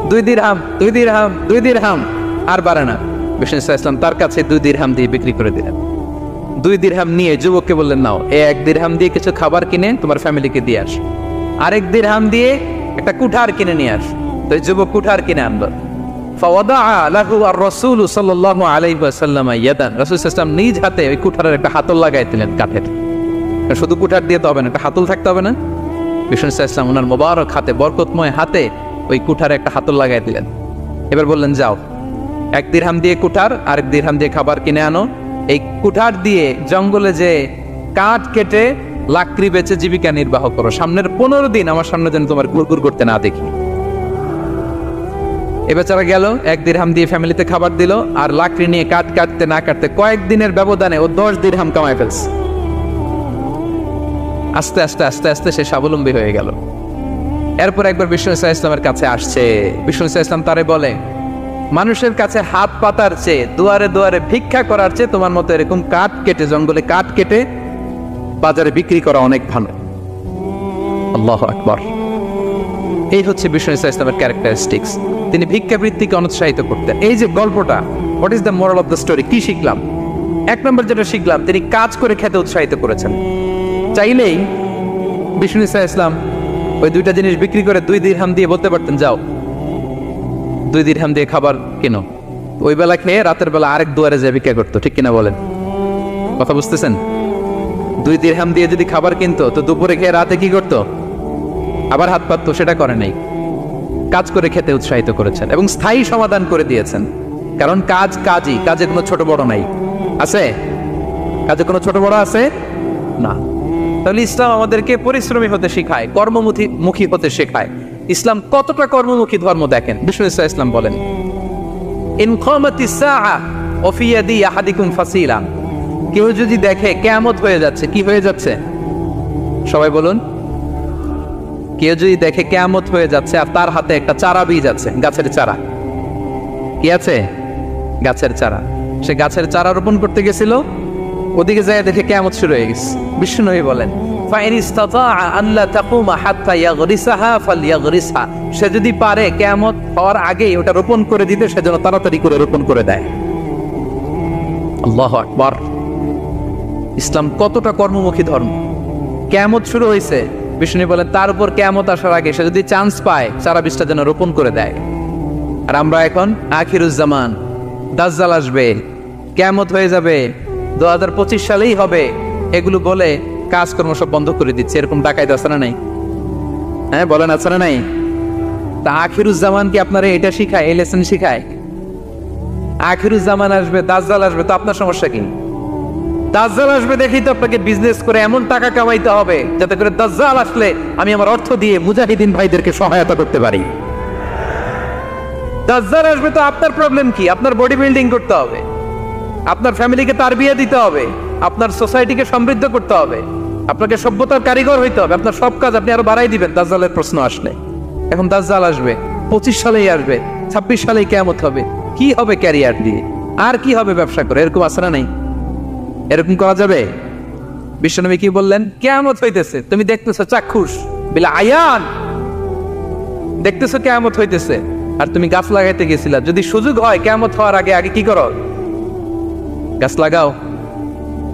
[SPEAKER 1] 2 দিরহাম, 2 দিরহাম, 2 দিরহাম, আর বাড়ে না। বিষ্ণু ইসলাম তার কাছে 2 দিরহাম দিয়ে বিক্রি করে দিলেন। 2 দিরহাম নিয়ে যুবককে বললেন, নাও, এই 1 দিরহাম দিয়ে কিছু খাবার কিনে তোমার ফ্যামিলিকে দিয়ে আস। আরেক দিরহাম দিয়ে একটা কুঠার কিনে নিয়ে আস। তো যুবক কুঠার কিনে আনলো। ফাওয়াদাআ লাহু আর-রাসূল সাল্লাল্লাহু আলাইহি ওয়াসাল্লাম ইয়াদান, রাসূল সাল্লাল্লাহু আলাইহি ওয়াসাল্লাম নিজ হাতে ওই কুঠারের একটা হাতল লাগাই দিলেন কাঠের। শুধু কুঠার দিয়ে তো হবে না, একটা হাতল থাকতে হবে না? বিষ্ণু সাল্লাল্লাহু আলাইহি ওয়াসাল্লাম ওনার মোবারক হাতে, বরকতময় হাতে ওই কুঠারে একটা হাতল লাগাই দিলেন। এবার বললেন, যাও, 1 দিরহাম দিয়ে কুঠার, আরেক দিরহাম দিয়ে খাবার কিনে আনো। এই কুঠার দিয়ে জঙ্গলে যে কাঠ কেটে লাকড়ি বেচে জীবিকা নির্বাহ করো। সামনের 15 দিন আমার সামনে যেন তোমার ঘুরঘুর করতে না দেখি। এ বেচারা গেল, 1 দিরহাম দিয়ে ফ্যামিলিতে খাবার দিল, আর লাকড়ি নিয়ে কাঠ কাটতে না কাটতে কয়েকদিনের ব্যবধানে ও 10 দিরহাম কামাই ফেলছে। আস্তে আস্তে আস্তে আস্তে সে স্বাবলম্বী হয়ে গেল। এরপর একবার বিষ্ণু ইসলামের কাছে আসছে। বিষ্ণু ইসলাম তারে বলে, মানুষের কাছে হাত পাতার চেয়ে, দুয়ারে দুয়ারে ভিক্ষা করার চেয়ে তোমার মতো এরকম কাঠ কেটে, জঙ্গলে কাঠ কেটে বাজারে বিক্রি করা অনেক ভালো। আল্লাহু আকবার। এই হচ্ছে বিষ্ণু ইসলামের ক্যারেক্টারিস্টিক্স। তিনি ভিক্ষাবৃত্তিকে অনুৎসাহিত করতেন। এই যে গল্পটা, what is the moral of the story? কি শিখলাম? 1 নম্বর যেটা শিখলাম, তিনি কাজ করে খেতে উৎসাহিত করেছেন। চাইলেই বিষ্ণু ইসা ইসলাম ওই দুইটা জিনিস বিক্রি করে 2 দিরহাম দিয়ে বলতে পারতেন, যাও 2 দিরহাম দিয়ে খাবার কেনো। ওই বেলা খেয়ে রাতের বেলা আরেক দুয়ারে যে ভিক্ষা করতো, ঠিক কিনা বলেন? কথা বুঝতেছেন? 2 দিরহাম দিয়ে যদি খাবার কিনতো তো দুপুরে খেয়ে রাতে কি করতো? আবার হাত পাততো। সেটা করে নাই, কাজ করে খেতে উৎসাহিত করেছেন এবং স্থায়ী সমাধান করে দিয়েছেন। কারণ কাজই, কাজে কোনো ছোট বড় নাই। আছে? কাজে কোনো ছোট বড় আছে না। তাহলে ইসলাম আমাদেরকে পরিশ্রমী হতে শেখায়, কর্মমুখী হতে শেখায়। ইসলাম কতটা কর্মমুখী ধর্ম দেখেন। বিষ্ণু ইসলাম বলেন, ইন কামাতিস সাআ ওয়া ফি ইয়াদি আহাদিকুম ফাসিলা। কেউ যদি দেখে কিয়ামত হয়ে যাচ্ছে, কি হয়ে যাচ্ছে? সবাই বলুন। কেউ যদি দেখে কিয়ামত হয়ে যাচ্ছে আর তার হাতে একটা চারা বীজ আছে, গাছের চারা। কি আছে? গাছের চারা। সে গাছের চারা রোপণ করতে গেছিল, ওদিকে যায় দেখে কিয়ামত শুরু হয়ে গেছে। বিষ্ণু নবী বলেন, ফাইন ইসতাতা আন লা তাকুমা হাত্তা ইয়াগরিসাহা ফালইয়াগরিসহা। সে যদি পারে কিয়ামত হওয়ার আগেই ওটা রোপণ করে দিতে, সেজন্য তাড়াতাড়ি করে রোপণ করে দেয়। আল্লাহু আকবার। ইসলাম কতটা কর্মমুখী ধর্ম। কিয়ামত শুরু হয়েছে, বিষ্ণু বলেন তার উপর কিয়ামত আসার আগে সে যদি চান্স পায় চারা বীজটা যেন রোপণ করে দেয়। আর আমরা এখন আখিরুজ্জামান, দাজ্জাল আসবে, কিয়ামত হয়ে যাবে, 2025 সালেই হবে, এগুলো বলে কাজকর্ম সব বন্ধ করে দিচ্ছে। এরকম ডাকাইত আছে না নাই? হ্যাঁ বলেন, আছে না নাই? তা আখিরুজ্জামান কি আপনারা এটা শিখায়, এই লেসন শিখায়? আখিরুজ্জামান আসবে, দাজ্জাল আসবে, তো আপনার সমস্যা কি? দাজ্জাল আসবে দেখেই তো আপনাকে বিজনেস করে এমন টাকা কামাইতে হবে যাতে করে দাজ্জাল আসলে আমি আমার অর্থ দিয়ে মুজাহিদিন ভাইদেরকে সহায়তা করতে পারি। দাজ্জাল আসবে তো আপনার প্রবলেম কি? আপনার বডি বিল্ডিং করতে হবে, আপনার ফ্যামিলিকে তারবিয়া দিতে হবে, আপনার সোসাইটিকে সমৃদ্ধ করতে হবে, আপনাকে সভ্যতার কারিগর হইতে হবে। আপনার সব কাজ আপনি আরো বাড়াই দিবেন দাজ্জালের প্রশ্ন আসলে। এখন দাজ্জাল আসবে, 25 সালেই আসবে, 26 সালেই কিয়ামত হবে। কি হবে ক্যারিয়ার দিয়ে? আর কি হবে ব্যবসা করে? এরকম আছে না নাই? এরকম করা যাবে? বিশ্বনবী কি বললেন? কিয়ামত হইতেছে, তুমি দেখতেছো চাক্ষুষ বিলা আয়ান, দেখতেছো কিয়ামত হইতেছে, আর তুমি গাছ লাগাইতে গেছিলা। যদি সুযোগ হয় কিয়ামত হওয়ার আগে আগে কি করো? গাছ লাগাও।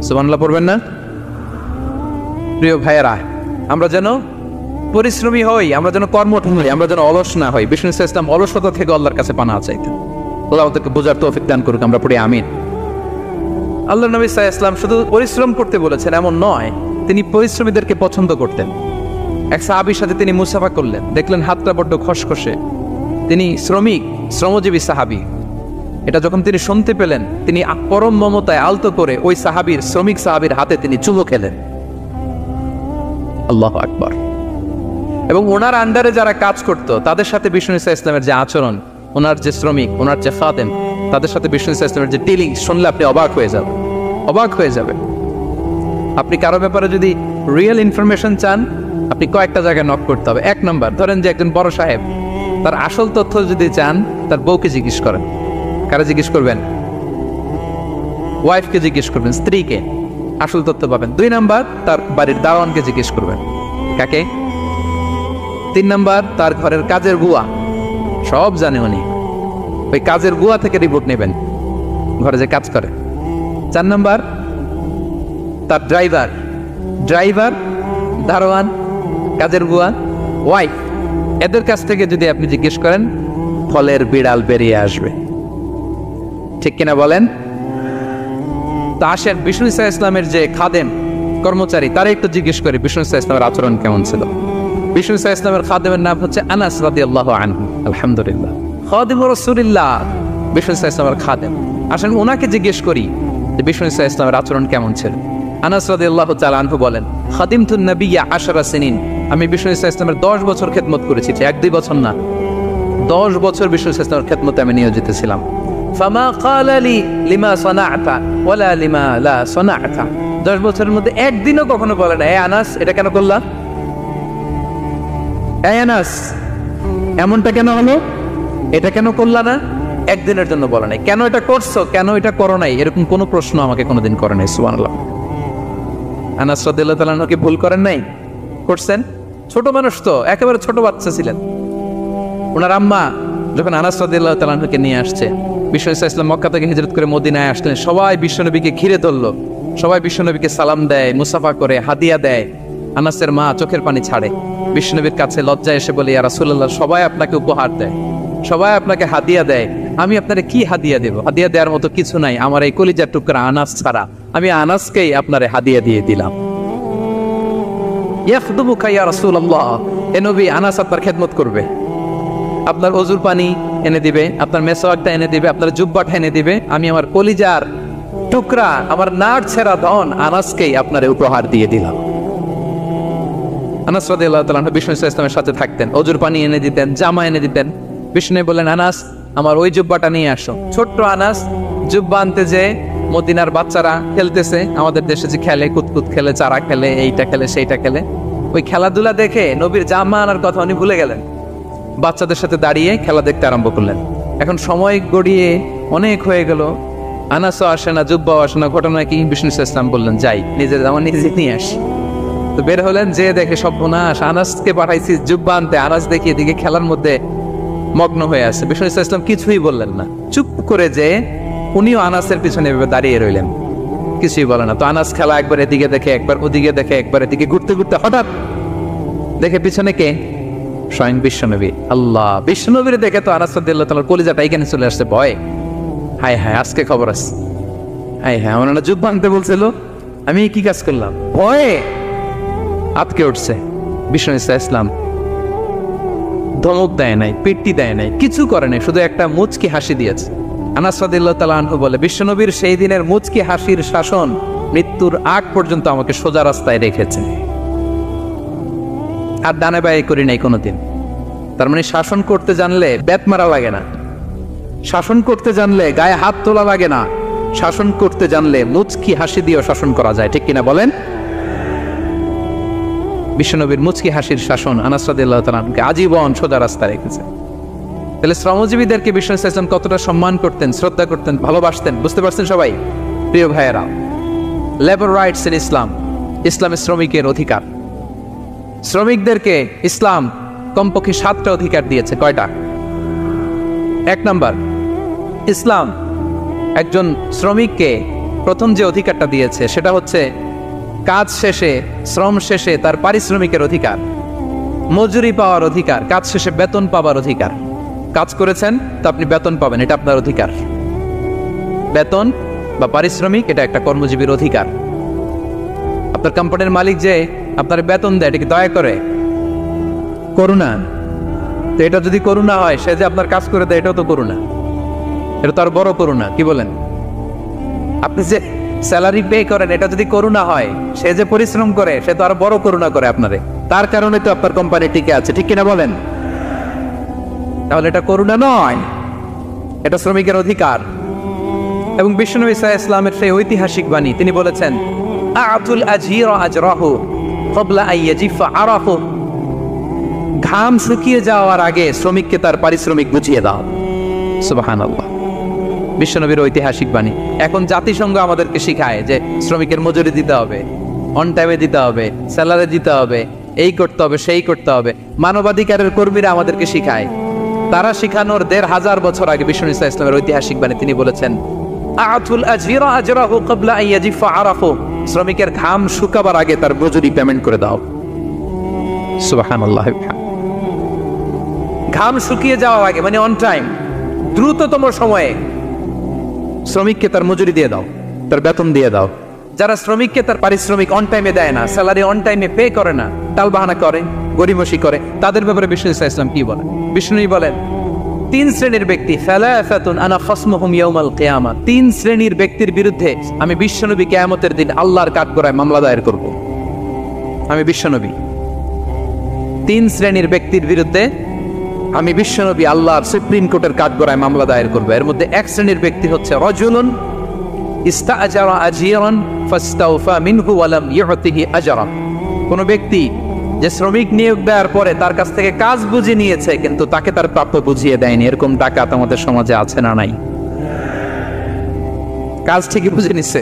[SPEAKER 1] সুবহানাল্লাহ পড়বেন না? প্রিয় ভাইয়েরা, আমরা যেন পরিশ্রমী হই, আমরা যেন কর্মঠ হই, আমরা যেন অলস না হই। বিষ্ণু ইসলাম অলসতা থেকে আল্লাহর কাছে পানা চাইতেন। আল্লাহ আমাদেরকে বোঝার তৌফিক দান করুক। আমরা পড়ি আমিন। আল্লাহ নবী সাল্লাল্লাহু আলাইহি ওয়াসাল্লাম শুধু পরিশ্রম করতে বলেছেন এমন নয়, তিনি পরিশ্রমীদেরকে পছন্দ করতেন। এক সাহাবীর সাথে তিনি মুসাফা করলেন, দেখলেন হাতটা বড্ড খসখসে, তিনি শ্রমজীবী সাহাবী। এটা যখন তিনি শুনতে পেলেন, তিনি পরম মমতায় আলতো করে ওই শ্রমিক সাহাবীর হাতে তিনি চুমু খেলেন। আল্লাহু আকবার। এবং ওনার আন্ডারে যারা কাজ করত তাদের সাথে বিষ্ণু ইসলামের যে আচরণ, ওনার যে শ্রমিক, ওনার যে খাদেম, তাদের সাথে বিষ্ণু ইসলামের যে ডিলিং শুনলে আপনি অবাক হয়ে যাবেন। আপনি কারো ব্যাপারে যদি রিয়েল ইনফরমেশন চান, আপনি কয়েকটা জায়গায় নক করতে হবে। 1 নম্বর, ধরেন যে একজন বড় সাহেব, তার আসল তথ্য যদি চান তার বউকে জিজ্ঞেস করেন। কারা জিজ্ঞেস করবেন? ওয়াইফকে জিজ্ঞেস করবেন, স্ত্রীকে, আসল তথ্য পাবেন। 2 নম্বর, তার বাড়ির দারোয়ানকে জিজ্ঞেস করবেন। কাকে? 3 নম্বর, তার ঘরের কাজের বুয়া, সব জানে উনি, ওই কাজের বুয়া থেকে রিপোর্ট নেবেন, ঘরে যে কাজ করে। 4 নম্বর, তার ড্রাইভার, দারোয়ান, কাজের বুয়া, ওয়াইফ, এদের কাছ থেকে যদি আপনি জিজ্ঞেস করেন, ফলের বিড়াল বেরিয়ে আসবে। ঠিক কিনা বলেন? তা আসেন বিষ্ণু ইসলামের যে খাদেম, কর্মচারী, তারা একটু জিজ্ঞেস করি বিষ্ণু ইসলামের আচরণ কেমন ছিল। বিষ্ণু ইসলামের খাদেমের নাম হচ্ছে আনাস রাদিয়াল্লাহু আনহু। আলহামদুলিল্লাহ, খাদিম রাসূলুল্লাহ, বিষ্ণু ইসলামের খাদেম। আসেন ওনাকে জিজ্ঞেস করি যে বিষ্ণু ইসলামের আচরণ কেমন ছিল। আনাস রাদিয়াল্লাহু তাআলা আনহু বলেন, খাদিমতুন নবিয়্যা 10 সিনিন, আমি বিষ্ণু ইসলামের 10 বছর খেদমত করেছি। 1-2 বছর না, 10 বছর বিষ্ণু ইসলামের খেদমতে আমি নিয়োজিত ছিলাম। ফামা ক্বালা লি লিমা সানা'তা ওয়ালা লিমা লা সানা'তা, 10 বছরের মধ্যে একদিনও কখনো বলে না, এ আনাস এটা কেন করলা, এ আনাস এমনটা কেন হলো, এটা কেন করলা না, একদিনের জন্য বলে নাই। কেন এটা করছো, কেন এটা করো নাই, এরকম কোনো প্রশ্ন আমাকে কোনোদিন করে নাই। সুবহানাল্লাহ। আনাস রাদিয়াল্লাহু তাআলা কি ভুল করেন নাই? করছেন। ছোট মানুষ তো, একেবারে ছোট বাচ্চা ছিলেন। ওনার আম্মা যখন আনাস রাদিয়াল্লাহু তাআলাকে নিয়ে আসছে, বিষ্ণু ইসলাম মক্কা থেকে হিজরত করে মদিনায় আসলেন, সবাই বিশ্বনবীকে ঘিরে ধরলো। সবাই বিশ্বনবীকে সালাম দেয়, মুসাফা করে, হাদিয়া দেয়। আনাসের মা চোখের পানি ছাড়ে, বিশ্বনবীর কাছে লজ্জা এসে বলে, ইয়া রাসূলুল্লাহ, সবাই আপনাকে উপহার দেয়, সবাই আপনাকে হাদিয়া দেয়, আমি আপনারে কি হাদিয়া দেব? হাদিয়া দেওয়ার মতো কিছু নাই আমার এই কলিজার টুকরা আনাস ছাড়া, আমি আনাসকেই আপনারে হাদিয়া দিয়ে দিলাম। ইয়াখদুমুকা ইয়া রাসূলুল্লাহ, এ নবী, আনাস আপনার খেদমত করবে, আপনার ওযুর পানি এনে দিবে, আপনার মেসওয়াকটা এনে দিবে, আপনার জুব্বাটা এনে দিবে। আমি আমার কলিজার টুকরা, আমার নাট ছেঁড়া ধন আনাসকেই আপনারে উপহার দিয়ে দিলাম। আনাস রাদিয়াল্লাহু তাআলা বিষ্ণু সাল্লাল্লাহু আলাইহি ওয়াসাল্লামের সাথে থাকতেন, ওযুর পানি এনে দিতেন, জামা এনে দিতেন। বিষ্ণু বললেন, আনাস, আমার ওই জুব্বাটা নিয়ে আসো। ছোট্ট আনাস জুব্বা আনতে যে মদিনার বাচ্চারা খেলতেছে, আমাদের দেশে যে খেলে, কুতকুত খেলে, চারা খেলে, এইটা খেলে, সেইটা খেলে, ওই খেলাধুলা দেখে নবীর জামা আনার কথা উনি ভুলে গেলেন। বাচ্চাদের সাথে দাঁড়িয়ে খেলা দেখতে আরম্ভ করলেন। এখন সময় গড়িয়ে অনেক হয়ে গেল, আনাসও আসে না, জুব্বাও আসে না। ঘটনা কি? বিষ্ণু সাল্লাল্লাহু আলাইহি ওয়াসাল্লাম বললেন, যাই, নিজের জামা নিজে নিয়ে আসি। তো বের হলেন, যে দেখে সর্বনাশ, আনাসকে পাঠাইছি জুব্বা আনতে, আনাস দেখি এদিকে খেলার মধ্যে মগ্ন হয়ে আছে। বিষ্ণু সাল্লাল্লাহু আলাইহি ওয়াসাল্লাম কিছুই বললেন না, চুপ করে যে উনিও আনাসের পিছনে এভাবে দাঁড়িয়ে রইলেন, কিছুই বলে না। তো আনাস খেলা একবার এদিকে দেখে, একবার ওদিকে দেখে, একবার এদিকে ঘুরতে ঘুরতে হঠাৎ দেখে পিছনে কে? স্বয়ং বিশ্বনবী। আল্লাহ, বিশ্বনবীর দেখে তো আনাস রাদিয়াল্লাহু তাআলার কলিজাটা এখানে চলে আসছে ভয়। হায় হায়, আজকে খবর আছে। হায় হায়, আমার না জুব্বা আনতে বলছিল, আমি কি কাজ করলাম? ভয়ে আটকে উঠছে। বিষ্ণু ইসলাম ধমক দেয় নাই, পেট্টি দেয় নাই, কিছু করে নাই, শুধু একটা মুচকি হাসি দিয়েছে। আনাস রাদিয়াল্লাহু তাআলা আনহু বলে, বিশ্বনবীর সেই দিনের মুচকি হাসির শাসন মৃত্যুর আগ পর্যন্ত আমাকে সোজা রাস্তায় রেখেছে, আর ডানে বায়ে করি নাই কোনোদিন। তার মানে শাসন করতে জানলে বেত মারা লাগে না, শাসন করতে জানলে গায়ে হাত তোলা লাগে না, শাসন করতে জানলে মুচকি হাসি দিয়েও শাসন করা যায়, ঠিক কিনা বলেন? বিশ্বনবীর মুচকি হাসির শাসন আনাস রাদিয়াল্লাহু তাআলা আনহুকে আজীবন সোজা রাস্তা রেখেছে। তাহলে শ্রমজীবীদেরকে বিষ্ণু সাল্লাল্লাহু আলাইহি ওয়াসাল্লাম কতটা সম্মান করতেন, শ্রদ্ধা করতেন, ভালোবাসতেন, বুঝতে পারছেন সবাই? প্রিয় ভাইয়েরা, লেবার রাইটস ইন ইসলাম, ইসলামের শ্রমিকের অধিকার। শ্রমিকদেরকে ইসলাম কমপক্ষে 7টা অধিকার দিয়েছে। কয়টা? 1 নাম্বার, ইসলাম একজন শ্রমিককে প্রথম যে অধিকারটা দিয়েছে সেটা হচ্ছে কাজ শেষে, শ্রম শেষে তার পারিশ্রমিকের অধিকার, মজুরি পাওয়ার অধিকার, কাজ শেষে বেতন পাওয়ার অধিকার। কাজ করেছেন তো আপনি বেতন পাবেন, এটা আপনার অধিকার। বেতন বা পারিশ্রমিক এটা একটা কর্মজীবীর অধিকার। আপনার কোম্পানির মালিক যে আপনার বেতন দেয়, এটা কি দয়া করে? করুণা। তো এটা যদি করুণা হয়, সে যে আপনার কাজ করে দেয়, এটাও তো করুণা, এটা তো আর বড় করুণা, কি বলেন? আপনি যে স্যালারি পে করেন, এটা যদি করুণা হয়, সে যে পরিশ্রম করে, সে তো আর বড় করুণা করে আপনারে, তার কারণে তো আপনার কোম্পানি টিকে আছে, ঠিক কিনা বলেন? তাহলে এটা করুণা নয়, এটা শ্রমিকের অধিকার। এবং বিশ্বনবী সাল্লাল্লাহু আলাইহি ওয়াসাল্লামের সেই ঐতিহাসিক বাণী, তিনি বলেছেন, আতুল আজীরা আজরাহু ক্বাবলা আন ইয়াজিফা আরাফু, ঘাম শুকিয়ে যাওয়ার আগে শ্রমিককে তার পারিশ্রমিক বুঝিয়ে দাও। সুবহানাল্লাহ, বিশ্বনবীর ঐতিহাসিক বাণী। এখন জাতিসংঘ আমাদেরকে শিখায় যে শ্রমিকের মজুরি দিতে হবে, অন টাইমে দিতে হবে, স্যালারি দিতে হবে, এই করতে হবে, সেই করতে হবে। মানবাধিকারের কর্মীরা আমাদেরকে শিখায়, তারা শিখানোর 1500 বছর আগে বিশ্বনবী সাল্লাল্লাহু আলাইহি ওয়াসাল্লামের ঐতিহাসিক বাণী, তিনি বলেছেন, আতুল আজীরা আজরাহু ক্বাবলা আন ইয়াজিফা আরাফু, শ্রমিকের ঘাম শুকাবার আগে তার মজুরি পেমেন্ট করে দাও। সুবহানাল্লাহ। ঘাম শুকিয়ে যাওয়ার আগে, মানে অন টাইম, দ্রুততম সময়ে শ্রমিককে তার মজুরি দিয়ে দাও, তার বেতন দিয়ে দাও। যারা শ্রমিককে তার পারিশ্রমিক অন টাইমে দেয় না, স্যালারি অন টাইমে পে করে না, টালবাহানা করে, গরিমসি করে, তাদের ব্যাপারে বিষ্ণু সাল্লাল্লাহু আলাইহি ওয়াসাল্লাম কি বলেন? বিষ্ণু বলেন, 3 শ্রেণীর ব্যক্তি, সালাসাতুন আনা খাসমুহুম ইয়াউমাল কিয়ামা, 3 শ্রেণীর ব্যক্তির বিরুদ্ধে আমি বিশ্বনবী কিয়ামতের দিন আল্লাহর কাঠগড়ায় মামলা দায়ের করব। আমি বিশ্বনবী 3 শ্রেণীর ব্যক্তির বিরুদ্ধে আমি বিশ্বনবী আল্লাহর সুপ্রিম কোর্টের কাঠগড়ায় মামলা দায়ের করব। এর মধ্যে 1 শ্রেণীর ব্যক্তি হচ্ছে রাজুলুন ইস্তাআজারা আজীরান ফাস্তাওফা মিনহু ওয়া লাম ইউতিহি আজরান, কোন ব্যক্তি যে শ্রমিক নিয়োগ দেওয়ার পরে তার কাছ থেকে কাজ বুঝে নিয়েছে কিন্তু তাকে তার প্রাপ্য বুঝিয়ে দেয়নি। এরকম ডাকাত আমাদের সমাজে আছে না নাই? কাজ ঠিকই বুঝে নিচ্ছে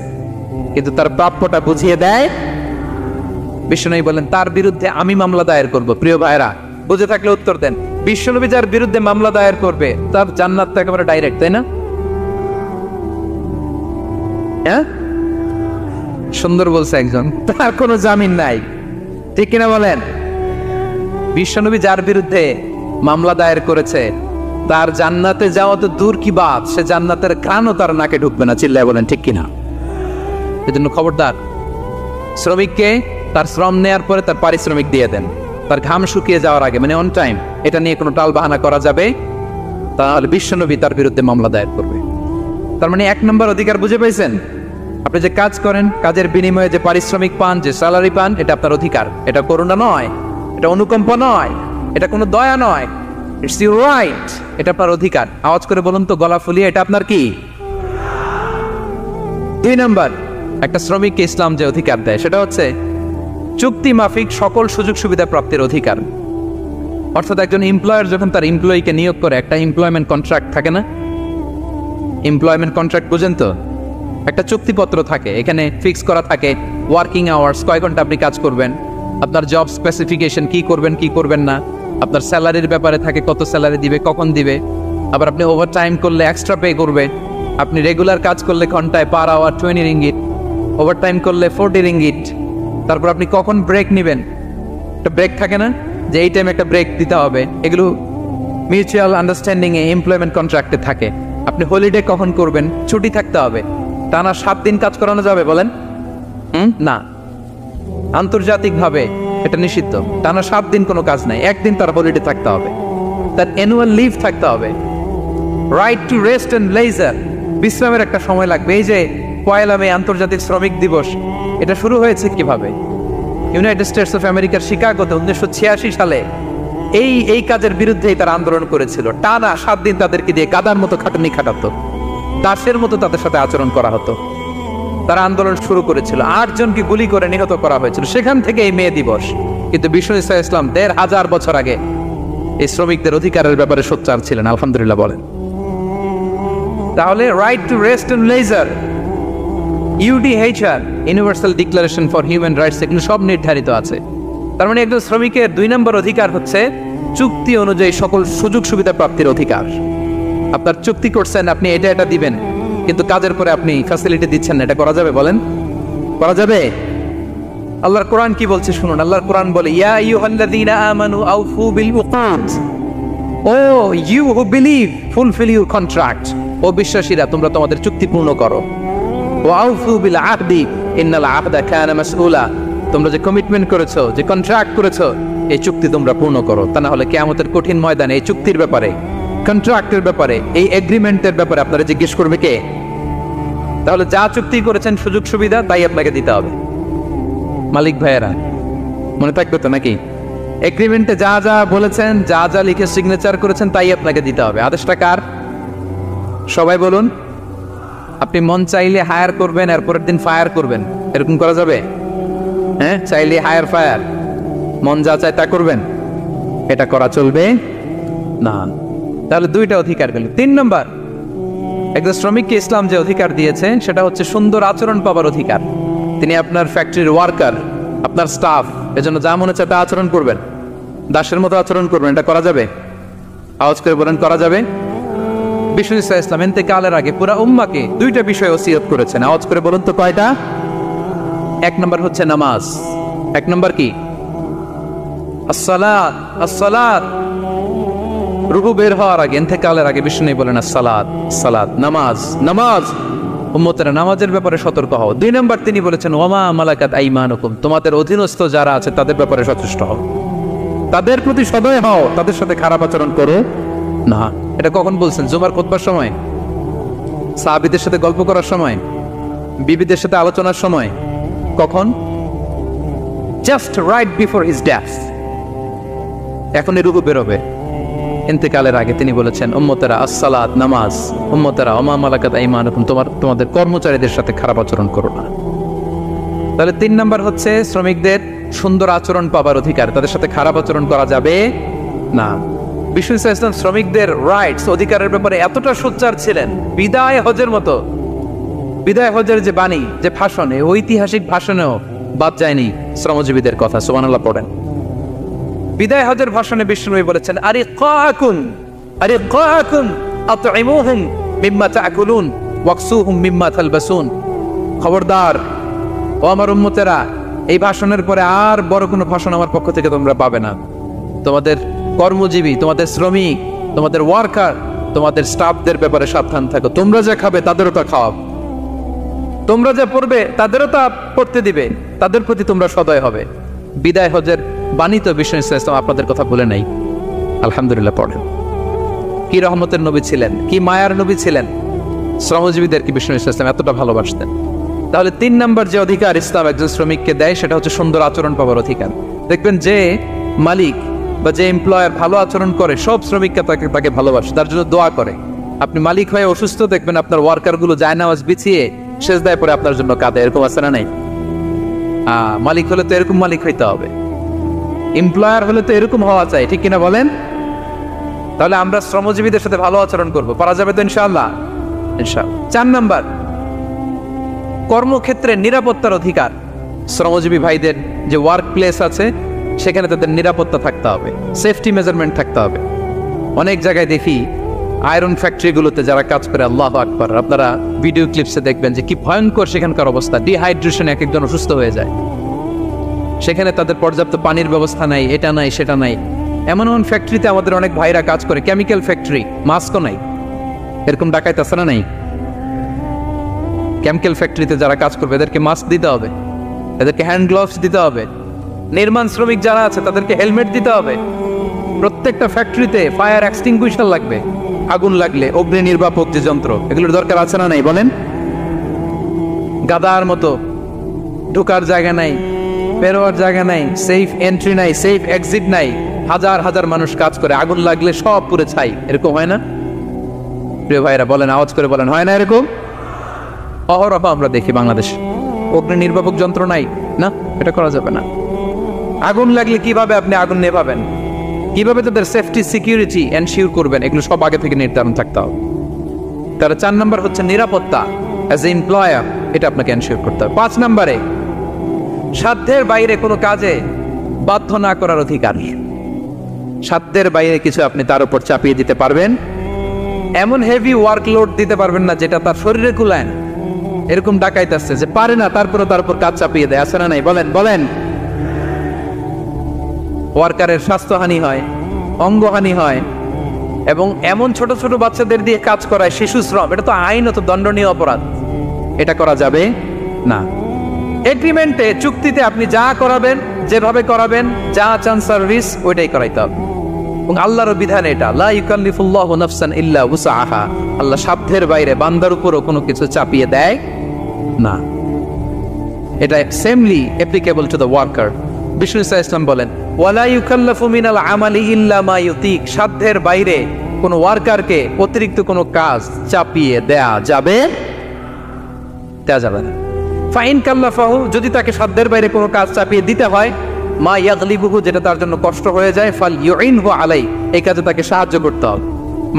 [SPEAKER 1] কিন্তু তার প্রাপ্যটা বুঝিয়ে দেয়। বিশ্বনবী বলেন, তার বিরুদ্ধে আমি মামলা দায়ের করব। প্রিয় ভাইরা, বুঝে থাকলে উত্তর দেন। বিশ্বনবী যার বিরুদ্ধে মামলা দায়ের করবে তার জান্নাত তো একেবারে ডাইরেক্ট, তাই না? হ্যাঁ, সুন্দর বলছে একজন, তার কোনো জামিন নাই, ঠিক কিনা বলেন? বিশ্বনবী যার বিরুদ্ধে মামলা দায়ের করেছে তার জান্নাতে যাওয়া তো দূর কি বাত, সে জান্নাতের ঘ্রাণও তার নাকে ঢুকবে না, চিল্লায় বলেন ঠিক কিনা? এজন্য খবরদার, শ্রমিককে তার শ্রম নেয়ার পরে তার পারিশ্রমিক দিয়ে দেন, তার ঘাম শুকিয়ে যাওয়ার আগে, মানে অন টাইম। এটা নিয়ে কোনো টাল বাহানা করা যাবে, তাহলে বিশ্বনবী তার বিরুদ্ধে মামলা দায়ের করবে। তার মানে 1 নম্বর অধিকার বুঝে পাইছেন? আপনি যে কাজ করেন, কাজের বিনিময়ে যে পারিশ্রমিক পান, যে স্যালারি পান, এটা আপনার অধিকার। এটা করুণা নয়, এটা অনুকম্প নয়, এটা কোনো দয়া নয়, ইটস ইউর রাইট, এটা আপনার অধিকার। আওয়াজ করে বলুন তো, গলা ফুলিয়ে, এটা আপনার কি? 2 নম্বর, একটা শ্রমিককে ইসলাম যে অধিকার দেয় সেটা হচ্ছে চুক্তি মাফিক সকল সুযোগ সুবিধা প্রাপ্তির অধিকার। অর্থাৎ একজন এমপ্লয়ার যখন তার এমপ্লয়িকে নিয়োগ করে, একটা এমপ্লয়মেন্ট কন্ট্রাক্ট থাকে না? এমপ্লয়মেন্ট কন্ট্রাক্ট বুঝেন তো? একটা চুক্তিপত্র থাকে, এখানে ফিক্স করা থাকে ওয়ার্কিং আওয়ার্স, কয় ঘন্টা আপনি কাজ করবেন, আপনার জব স্পেসিফিকেশন, কি করবেন কি করবেন না, আপনার স্যালারির ব্যাপারে থাকে, কত স্যালারি দিবে, কখন দিবে, আবার আপনি ওভার টাইম করলে এক্সট্রা পে করবে, আপনি রেগুলার কাজ করলে ঘন্টায় per hour 20 ringgit, overtime করলে 40 রিঙ্গিট, তারপর আপনি কখন ব্রেক নেবেন, একটা ব্রেক থাকে না যে এই টাইমে একটা ব্রেক দিতে হবে, এগুলো মিউচুয়াল আন্ডারস্ট্যান্ডিং এ এমপ্লয়মেন্ট কন্ট্রাক্টে থাকে। আপনি হলিডে কখন করবেন, ছুটি থাকতে হবে, টানা 7 দিন কাজ করানো যাবে বলেন? না, আন্তর্জাতিকভাবে এটা নিষিদ্ধ, টানা 7 দিন কোনো কাজ নাই, 1 দিন তার হলিডে থাকতে হবে, তার অ্যানুয়াল লিভ থাকতে হবে। Right to rest and leisure, বিশ্রামের একটা সময় লাগবে। এই যে 1 মে আন্তর্জাতিক শ্রমিক দিবস, এটা শুরু হয়েছে কিভাবে? ইউনাইটেড স্টেটস অফ আমেরিকার শিকাগোতে 1986 সালে এই কাজের বিরুদ্ধেই তারা আন্দোলন করেছিল। টানা 7 দিন তাদেরকে দিয়ে গাদার মতো খাটুনি খাটাতো, দাসের মতো তাদের সাথে আচরণ করা হতো। তারা আন্দোলন শুরু করেছিল, 8 জনকে গুলি করে নিহত করা হয়েছিল, সেখান থেকে এই মে দিবস। কিন্তু বিশ্ব ইসলাম 1500 বছর আগে এই শ্রমিকদের অধিকারের ব্যাপারে সোচ্চার ছিলেন, আলহামদুলিল্লাহ বলেন। তাহলে right to rest and leisure, UDHR, universal declaration for human rights, এগুলো সব নির্ধারিত আছে। তার মানে একজন শ্রমিকের 2 নম্বর অধিকার হচ্ছে চুক্তি অনুযায়ী সকল সুযোগ সুবিধা প্রাপ্তির অধিকার। আপনার চুক্তি করছেন, আপনি এটা এটা দিবেন, কিন্তু কাজের পরে আপনি ফ্যাসিলিটি দিচ্ছেন না, এটা করা যাবে বলেন? করা যাবে? আল্লাহর কোরআন কি বলছে শুনুন। আল্লাহর কোরআন বলে, ইয়া আইয়ুহাল্লাযীনা আমানু আউফু বিল উকুদ, O you who believe fulfil your contract, ও বিশ্বাসীরা তোমরা তোমাদের চুক্তি পূর্ণ করো। ওয়া আউফু বিল আহদি ইন্নাল আহদা কানা মাসউলা, তোমরা যে কমিটমেন্ট করেছো, যে কন্ট্রাক্ট করেছো, এই চুক্তি তোমরা পূর্ণ করো, তা না হলে কিয়ামতের কঠিন ময়দানে এই চুক্তির ব্যাপারে, কন্ট্রাক্টের ব্যাপারে, এই এগ্রিমেন্টের ব্যাপারে আপনারা জিজ্ঞেস করবে কে? তাহলে যা চুক্তি করেছেন সুযোগ সুবিধা, তাই আপনাকে দিতে হবে। মালিক ভাইয়েরা মনে থাকবে তো নাকি? এগ্রিমেন্টে যা যা বলেছেন, যা যা লিখে সিগনেচার করেছেন, তাই আপনাকে দিতে হবে। আদেশটা কার? সবাই বলুন। আপনি মন চাইলে হায়ার করবেন, এরপরের দিন ফায়ার করবেন, এরকম করা যাবে? হ্যাঁ, চাইলে হায়ার ফায়ার, মন যা চায় তা করবেন, এটা করা চলবে না। তাহলে 2টা অধিকার গেল। 3 নম্বর, একজন শ্রমিককে ইসলাম যে অধিকার দিয়েছে সেটা হচ্ছে সুন্দর আচরণ পাবার অধিকার। তিনি আপনার ফ্যাক্টরির ওয়ার্কার, আপনার স্টাফ, এজন্য যা মনে চায় তা আচরণ করবেন, দাসের মতো আচরণ করবেন। এটা করা যাবে? আওয়াজ করে বলেন, করা যাবে? বিষ্ণু ইসলাম ইন্তেকালের আগে পুরা উম্মাকে 2টা বিষয় ওসিয়ত করেছেন। আওয়াজ করে বলুন তো কয়টা? 1 নম্বর হচ্ছে নামাজ। 1 নম্বর কি? আসসালাত। আসসালাত, রুহু বের হওয়ার আগে, ইন্তেকালের আগে বিষ্ণু বলেন আসসালাত, সালাত, নামাজ, নামাজ। উম্মতেরা নামাজের ব্যাপারে সতর্ক হও। 2 নম্বর তিনি বলেছেন ওয়ামা মালাকাত আইমানুকুম, তোমাদের অধীনস্থ যারা আছে তাদের ব্যাপারে সচেষ্ট হও, তাদের প্রতি সদয় হও, তাদের সাথে খারাপ আচরণ করো না। এটা কখন বলছেন? জুমার খুতবার সময়, সাহাবীদের সাথে গল্প করার সময়, বিবিদের সাথে আলোচনার সময়। কখন? Just right before his death. এখনই রুহু বেরোবে, ইন্তেকালের আগে তিনি বলেছেন উম্মতেরা আসসালাত, নামাজ, উম্মতেরা ওমা মালাকাত আইমানুকুম, তোমাদের কর্মচারীদের সাথে খারাপ আচরণ করো না। তাহলে 3 নম্বর হচ্ছে শ্রমিকদের সুন্দর আচরণ পাবার অধিকার, তাদের সাথে খারাপ আচরণ করা যাবে না। বিষ্ণু ইসলাম শ্রমিকদের রাইটস, অধিকারের ব্যাপারে এতটা সোচ্চার ছিলেন, বিদায় হজের মতো, বিদায় হজের যে বাণী, যে ভাষণ, এই ঐতিহাসিক ভাষণেও বাদ যায়নি শ্রমজীবীদের কথা। সুবহানাল্লাহ পড়েন। বিদায় হজের ভাষণে বিষ্ণু বলেছেন, আরে কাকুন, আরে কাকুন আতইমুহুম মিম্মা তাকুলুন ওয়াকসুহুম মিম্মা তালবাসুন, খবরদার ও আমার উম্মতেরা, এই ভাষণের পরে আর বড় কোনো ভাষণ আমার পক্ষ থেকে তোমরা পাবে না। তোমাদের কর্মজীবী, তোমাদের শ্রমিক, তোমাদের ওয়ার্কার, তোমাদের স্টাফদের ব্যাপারে সাবধান থাকো। তোমরা যা খাবে তাদেরও তা খাওয়াবে, তোমরা যা পড়বে তাদেরও তা পড়তে দিবে, তাদের প্রতি তোমরা সদয় হবে। বিদায় হজের বাণী তো বিষ্ণু ইসলাম আপনাদের কথা বলে নাই, আলহামদুলিল্লাহ পড়েন। কি রহমতের নবী ছিলেন, কি মায়ার নবী ছিলেন, শ্রমজীবীদের কি বিষ্ণু ইসলাম এতটা ভালোবাসতেন। তাহলে 3 নম্বর যে অধিকার ইসলাম একজন শ্রমিককে দেয় সেটা হচ্ছে সুন্দর আচরণ পাওয়ার অধিকার। দেখবেন যে মালিক বা যে এমপ্লয়ার ভালো আচরণ করে সব শ্রমিককে তাকে ভালোবাসে, তার জন্য দোয়া করে। আপনি মালিক হয়ে অসুস্থ, দেখবেন আপনার ওয়ার্কার গুলো জায়নামাজ বিছিয়ে সেজদায় পরে আপনার জন্য কাঁদে, এরকম আছে না নাই? মালিক হলে তো এরকম মালিক হইতে হবে, এমপ্লয়ার হলে তো এরকম হওয়া চাই, ঠিক কিনা বলেন? তাহলে আমরা শ্রমজীবীদের সাথে ভালো আচরণ করবো, পারা যাবে তো ইনশাআল্লাহ? ইনশাআল্লাহ। 4 নাম্বার, কর্মক্ষেত্রে নিরাপত্তার অধিকার। শ্রমজীবী ভাইদের যে ওয়ার্ক প্লেস আছে সেখানে তাদের নিরাপত্তা থাকতে হবে, সেফটি মেজারমেন্ট থাকতে হবে। অনেক জায়গায় দেখি আয়রন ফ্যাক্টরিগুলোতে যারা কাজ করে, আল্লাহু আকবার, আপনারা ভিডিও ক্লিপসে দেখবেন যে কি ভয়ঙ্কর সেখানকার অবস্থা। ডিহাইড্রেশনে এক একজন অসুস্থ হয়ে যায়। সেখানে তাদের পর্যাপ্ত পানির ব্যবস্থা নাই, এটা নাই সেটা নাই। এমন এমন ফ্যাক্টরিতে আমাদের অনেক ভাইরা কাজ করে, কেমিক্যাল ফ্যাক্টরি, মাস্কও নাই। এরকম ডাকাইতে আছে না নাই? কেমিক্যাল ফ্যাক্টরিতে যারা কাজ করবে এদেরকে মাস্ক দিতে হবে, এদেরকে হ্যান্ড গ্লাভস দিতে হবে। নির্মাণ শ্রমিক যারা আছে তাদেরকে হেলমেট দিতে হবে। প্রত্যেকটা ফ্যাক্টরিতে ফায়ার এক্সটিংগুইশার লাগবে, আগুন লাগলে অগ্নি নির্বাপক যে যন্ত্র, এগুলোর দরকার আছে না নাই বলেন? গাদার মতো ঢোকার জায়গা নাই, বেরোয়ার জায়গা নাই, সেফ এন্ট্রি নাই, সেফ এক্সিট নাই। হাজার হাজার মানুষ কাজ করে, আগুন লাগলে সব পুড়ে ছাই। এরকম হয় না প্রিয় ভাইরা? বলেন, আওয়াজ করে বলেন, হয় না এরকম? অহরহ আমরা দেখি বাংলাদেশে অগ্নি নির্বাপক যন্ত্র নাই। না, এটা করা যাবে না। আগুন লাগলে কিভাবে আপনি আগুন নেভাবেন, কিভাবে তাদের সেফটি সিকিউরিটি এনশিওর করবেন, এগুলো সব আগে থেকে নির্ধারণ থাকতে হবে। তাহলে 4 নাম্বার হচ্ছে নিরাপত্তা অ্যাজ এ এমপ্লয়ার, এটা আপনাকে এনশিওর করতে হবে। 5 নাম্বারে সাধ্যের বাইরে কোনো কাজে বাধ্য না করার অধিকার। সাধ্যের বাইরে কিছু আপনি তার উপর চাপিয়ে দিতে পারবেন, এমন হেভি ওয়ার্কলোড দিতে পারবেন না যেটা তার শরীরে কুলায় না। এরকম ডাকাইতে আসছে যে পারে না, তারপরে তার উপর কাজ চাপিয়ে দেয়, আছে না নাই? বলেন বলেন। ওয়ার্কারের স্বাস্থ্যহানি হয়, অঙ্গহানি হয়, এবং এমন ছোট ছোট বাচ্চাদের দিয়ে কাজ করায়, শিশু শ্রম, এটা তো আইনত দণ্ডনীয় অপরাধ। এটা করা যাবে না। এগ্রিমেন্টে, চুক্তিতে আপনি যা করাবেন, যেভাবে করাবেন, যা চান সার্ভিস, ওইটাই করাইতে হবে। এবং আল্লাহর বিধান এটা, লা ইউকাল্লিফুল্লাহু নাফসান ইল্লা উসআহা। আল্লাহ সাধ্যের বাইরে বান্দার উপরও কোনো কিছু চাপিয়ে দেয় না। এটা samely applicable to the worker. Bishnu Islam বলেন, ওয়ালা ইউকাল্লাফু মিনাল আমালি ইল্লা মা ইউতিক। সাধ্যের বাইরে কোন ওয়ার্কারকে অতিরিক্ত কোনো কাজ চাপিয়ে দেয়া যাবে না। ফাইন কাল্লাফাহু, যদি তাকে সাধ্যের বাইরে কোনো কাজ চাপিয়ে দিতে হয়, মা ইয়াগলিবুহু, যেটা তার জন্য কষ্ট হয়ে যায়, ফাল ইউইনহু আলাই, এই কাজে তাকে সাহায্য করতে হবে।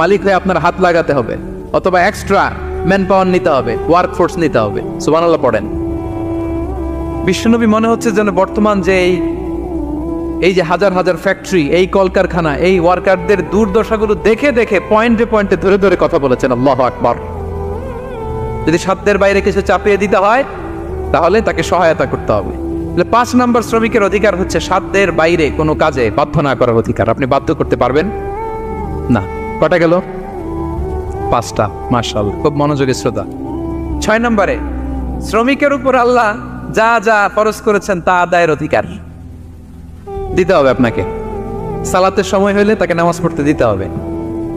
[SPEAKER 1] মালিক হয়ে আপনার হাত লাগাতে হবে, অথবা এক্সট্রা ম্যান পাওয়ার নিতে হবে, ওয়ার্কফোর্স নিতে হবে। সুবহানাল্লাহ পড়েন। বিশ্বনবী মনে হচ্ছে যেন বর্তমান যে এই যে হাজার হাজার ফ্যাক্টরি, এই কলকারখানা, এই ওয়ার্কারদের দুর্দশাগুলো দেখে দেখে পয়েন্টে পয়েন্টে ধরে ধরে কথা বলেছেন। আল্লাহু আকবার। যদি সাধ্যের বাইরে কিছু চাপিয়ে দিতে হয় তাহলে তাকে সহায়তা করতে হবে। 5 নাম্বার শ্রমিকের অধিকার হচ্ছে সাধ্যের বাইরে কোনো কাজে বাধ্য না করার অধিকার। আপনি বাধ্য করতে পারবেন না। কটা গেল? 5টা। মাশাআল্লাহ, খুব মনোযোগী শ্রোতা। 6 নম্বরে শ্রমিকের উপর আল্লাহ যা যা ফরজ করেছেন তা আদায়ের অধিকার দিতে হবে আপনাকে। সালাতের সময় হলে তাকে নামাজ পড়তে দিতে হবে।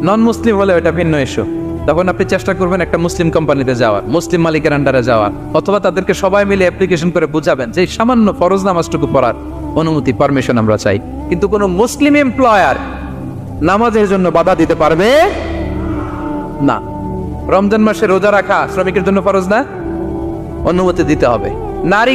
[SPEAKER 1] নন মুসলিম হলে এটা ভিন্ন ইস্যু। তখন আপনি চেষ্টা করবেন একটা মুসলিম কোম্পানিতে যাওয়ার, মুসলিম মালিকের আন্ডারে যাওয়ার, অথবা তাদেরকে সবাই মিলে অ্যাপ্লিকেশন করে বুঝাবেন যে সামান্য ফরজ নামাজটুকু পড়ার অনুমতি, পারমিশন আমরা চাই। কিন্তু কোনো মুসলিম এমপ্লয়ার নামাজের জন্য বাধা দিতে পারবে না। রমজান মাসে রোজা রাখা শ্রমিকের জন্য ফরজ না, অনুমতি দিতে হবে। নারী